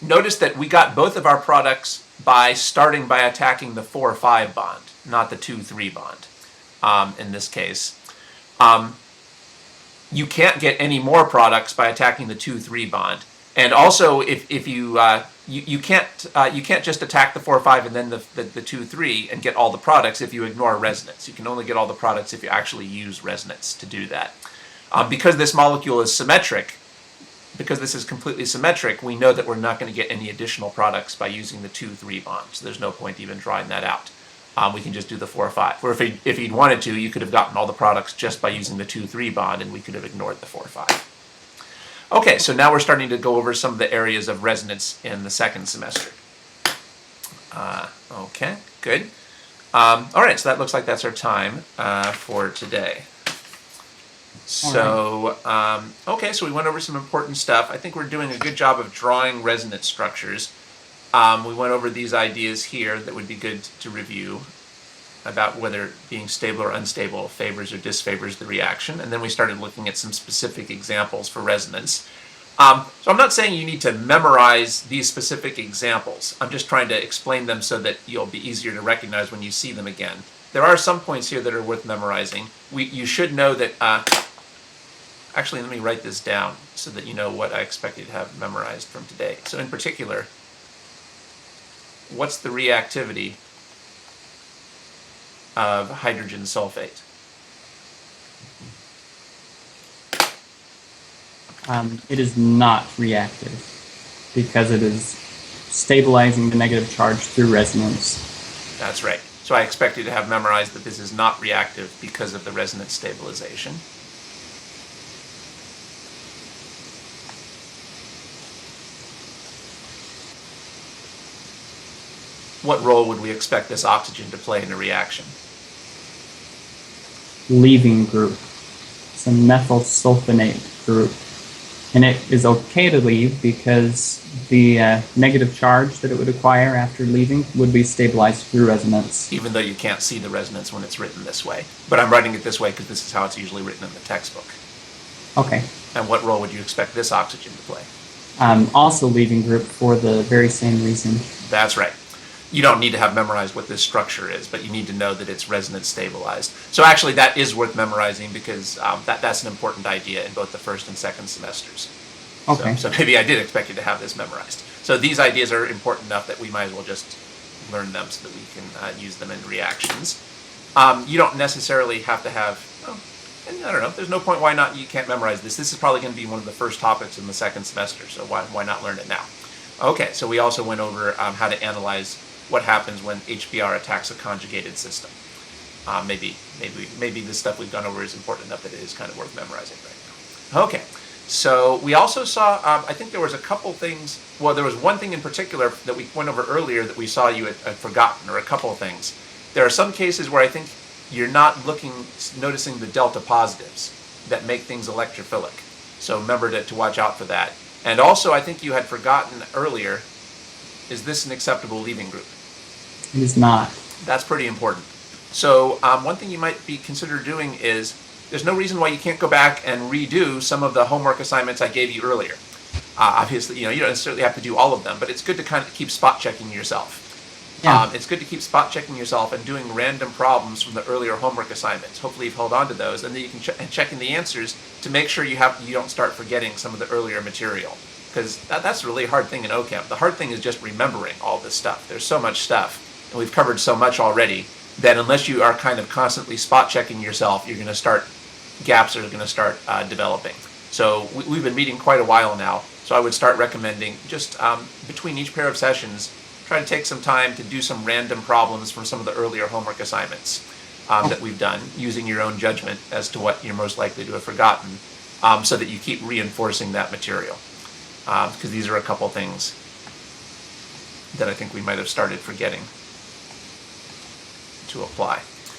Notice that we got both of our products by starting by attacking the 4-5 bond, not the 2-3 bond in this case. You can't get any more products by attacking the 2-3 bond. And also, if you can't just attack the 4-5 and then the 2-3 and get all the products if you ignore resonance. You can only get all the products if you actually use resonance to do that. Because this molecule is symmetric, because this is completely symmetric, we know that we're not going to get any additional products by using the 2-3 bond. So there's no point even drawing that out. We can just do the 4-5. Or if you'd wanted to, you could have gotten all the products just by using the 2-3 bond, and we could have ignored the 4-5. Okay, so now we're starting to go over some of the areas of resonance in the second semester. Okay, good. All right, so that looks like that's our time for today. So, okay, so we went over some important stuff. I think we're doing a good job of drawing resonance structures. We went over these ideas here that would be good to review about whether being stable or unstable favors or disfavors the reaction, and then we started looking at some specific examples for resonance. So I'm not saying you need to memorize these specific examples. I'm just trying to explain them so that you'll be easier to recognize when you see them again. There are some points here that are worth memorizing. You should know that, actually let me write this down so that you know what I expect you to have memorized from today. So in particular, what's the reactivity of hydrogen sulfate? It is not reactive because it is stabilizing the negative charge through resonance. That's right. So I expect you to have memorized that this is not reactive because of the resonance stabilization. What role would we expect this oxygen to play in a reaction? Leaving group. It's a methyl sulfonate group. And it is okay to leave because the negative charge that it would acquire after leaving would be stabilized through resonance. Even though you can't see the resonance when it's written this way. But I'm writing it this way because this is how it's usually written in the textbook. Okay. And what role would you expect this oxygen to play? Also leaving group for the very same reason. That's right. You don't need to have memorized what this structure is, but you need to know that it's resonance stabilized. So actually that is worth memorizing because that's an important idea in both the first and second semesters. Okay. So maybe I did expect you to have this memorized. So these ideas are important enough that we might as well just learn them so that we can use them in reactions. You don't necessarily have to have, and I don't know, there's no point why not, you can't memorize this. This is probably going to be one of the first topics in the second semester, so why not learn it now? Okay, so we also went over how to analyze what happens when HBr attacks a conjugated system. Maybe this stuff we've gone over is important enough that it is kind of worth memorizing right now. Okay, so we also saw, I think there was a couple things, well, there was one thing in particular that we went over earlier that we saw you had forgotten, or a couple of things. There are some cases where I think you're not noticing the delta positives that make things electrophilic. So remember to watch out for that. And also, I think you had forgotten earlier, is this an acceptable leaving group? It is not. That's pretty important. So one thing you might be consider doing is, there's no reason why you can't go back and redo some of the homework assignments I gave you earlier. Obviously, you don't necessarily have to do all of them, but it's good to kind of keep spot checking yourself. Yeah. It's good to keep spot checking yourself and doing random problems from the earlier homework assignments. Hopefully you've held on to those, and then you can check in the answers to make sure you don't start forgetting some of the earlier material. Because that's a really hard thing in ochem. The hard thing is just remembering all this stuff. There's so much stuff, and we've covered so much already, that unless you are kind of constantly spot checking yourself, you're going to start, gaps are going to start developing. So we've been meeting quite a while now, so I would start recommending just between each pair of sessions, try to take some time to do some random problems from some of the earlier homework assignments that we've done, using your own judgment as to what you're most likely to have forgotten, so that you keep reinforcing that material. Because these are a couple things that I think we might have started forgetting to apply.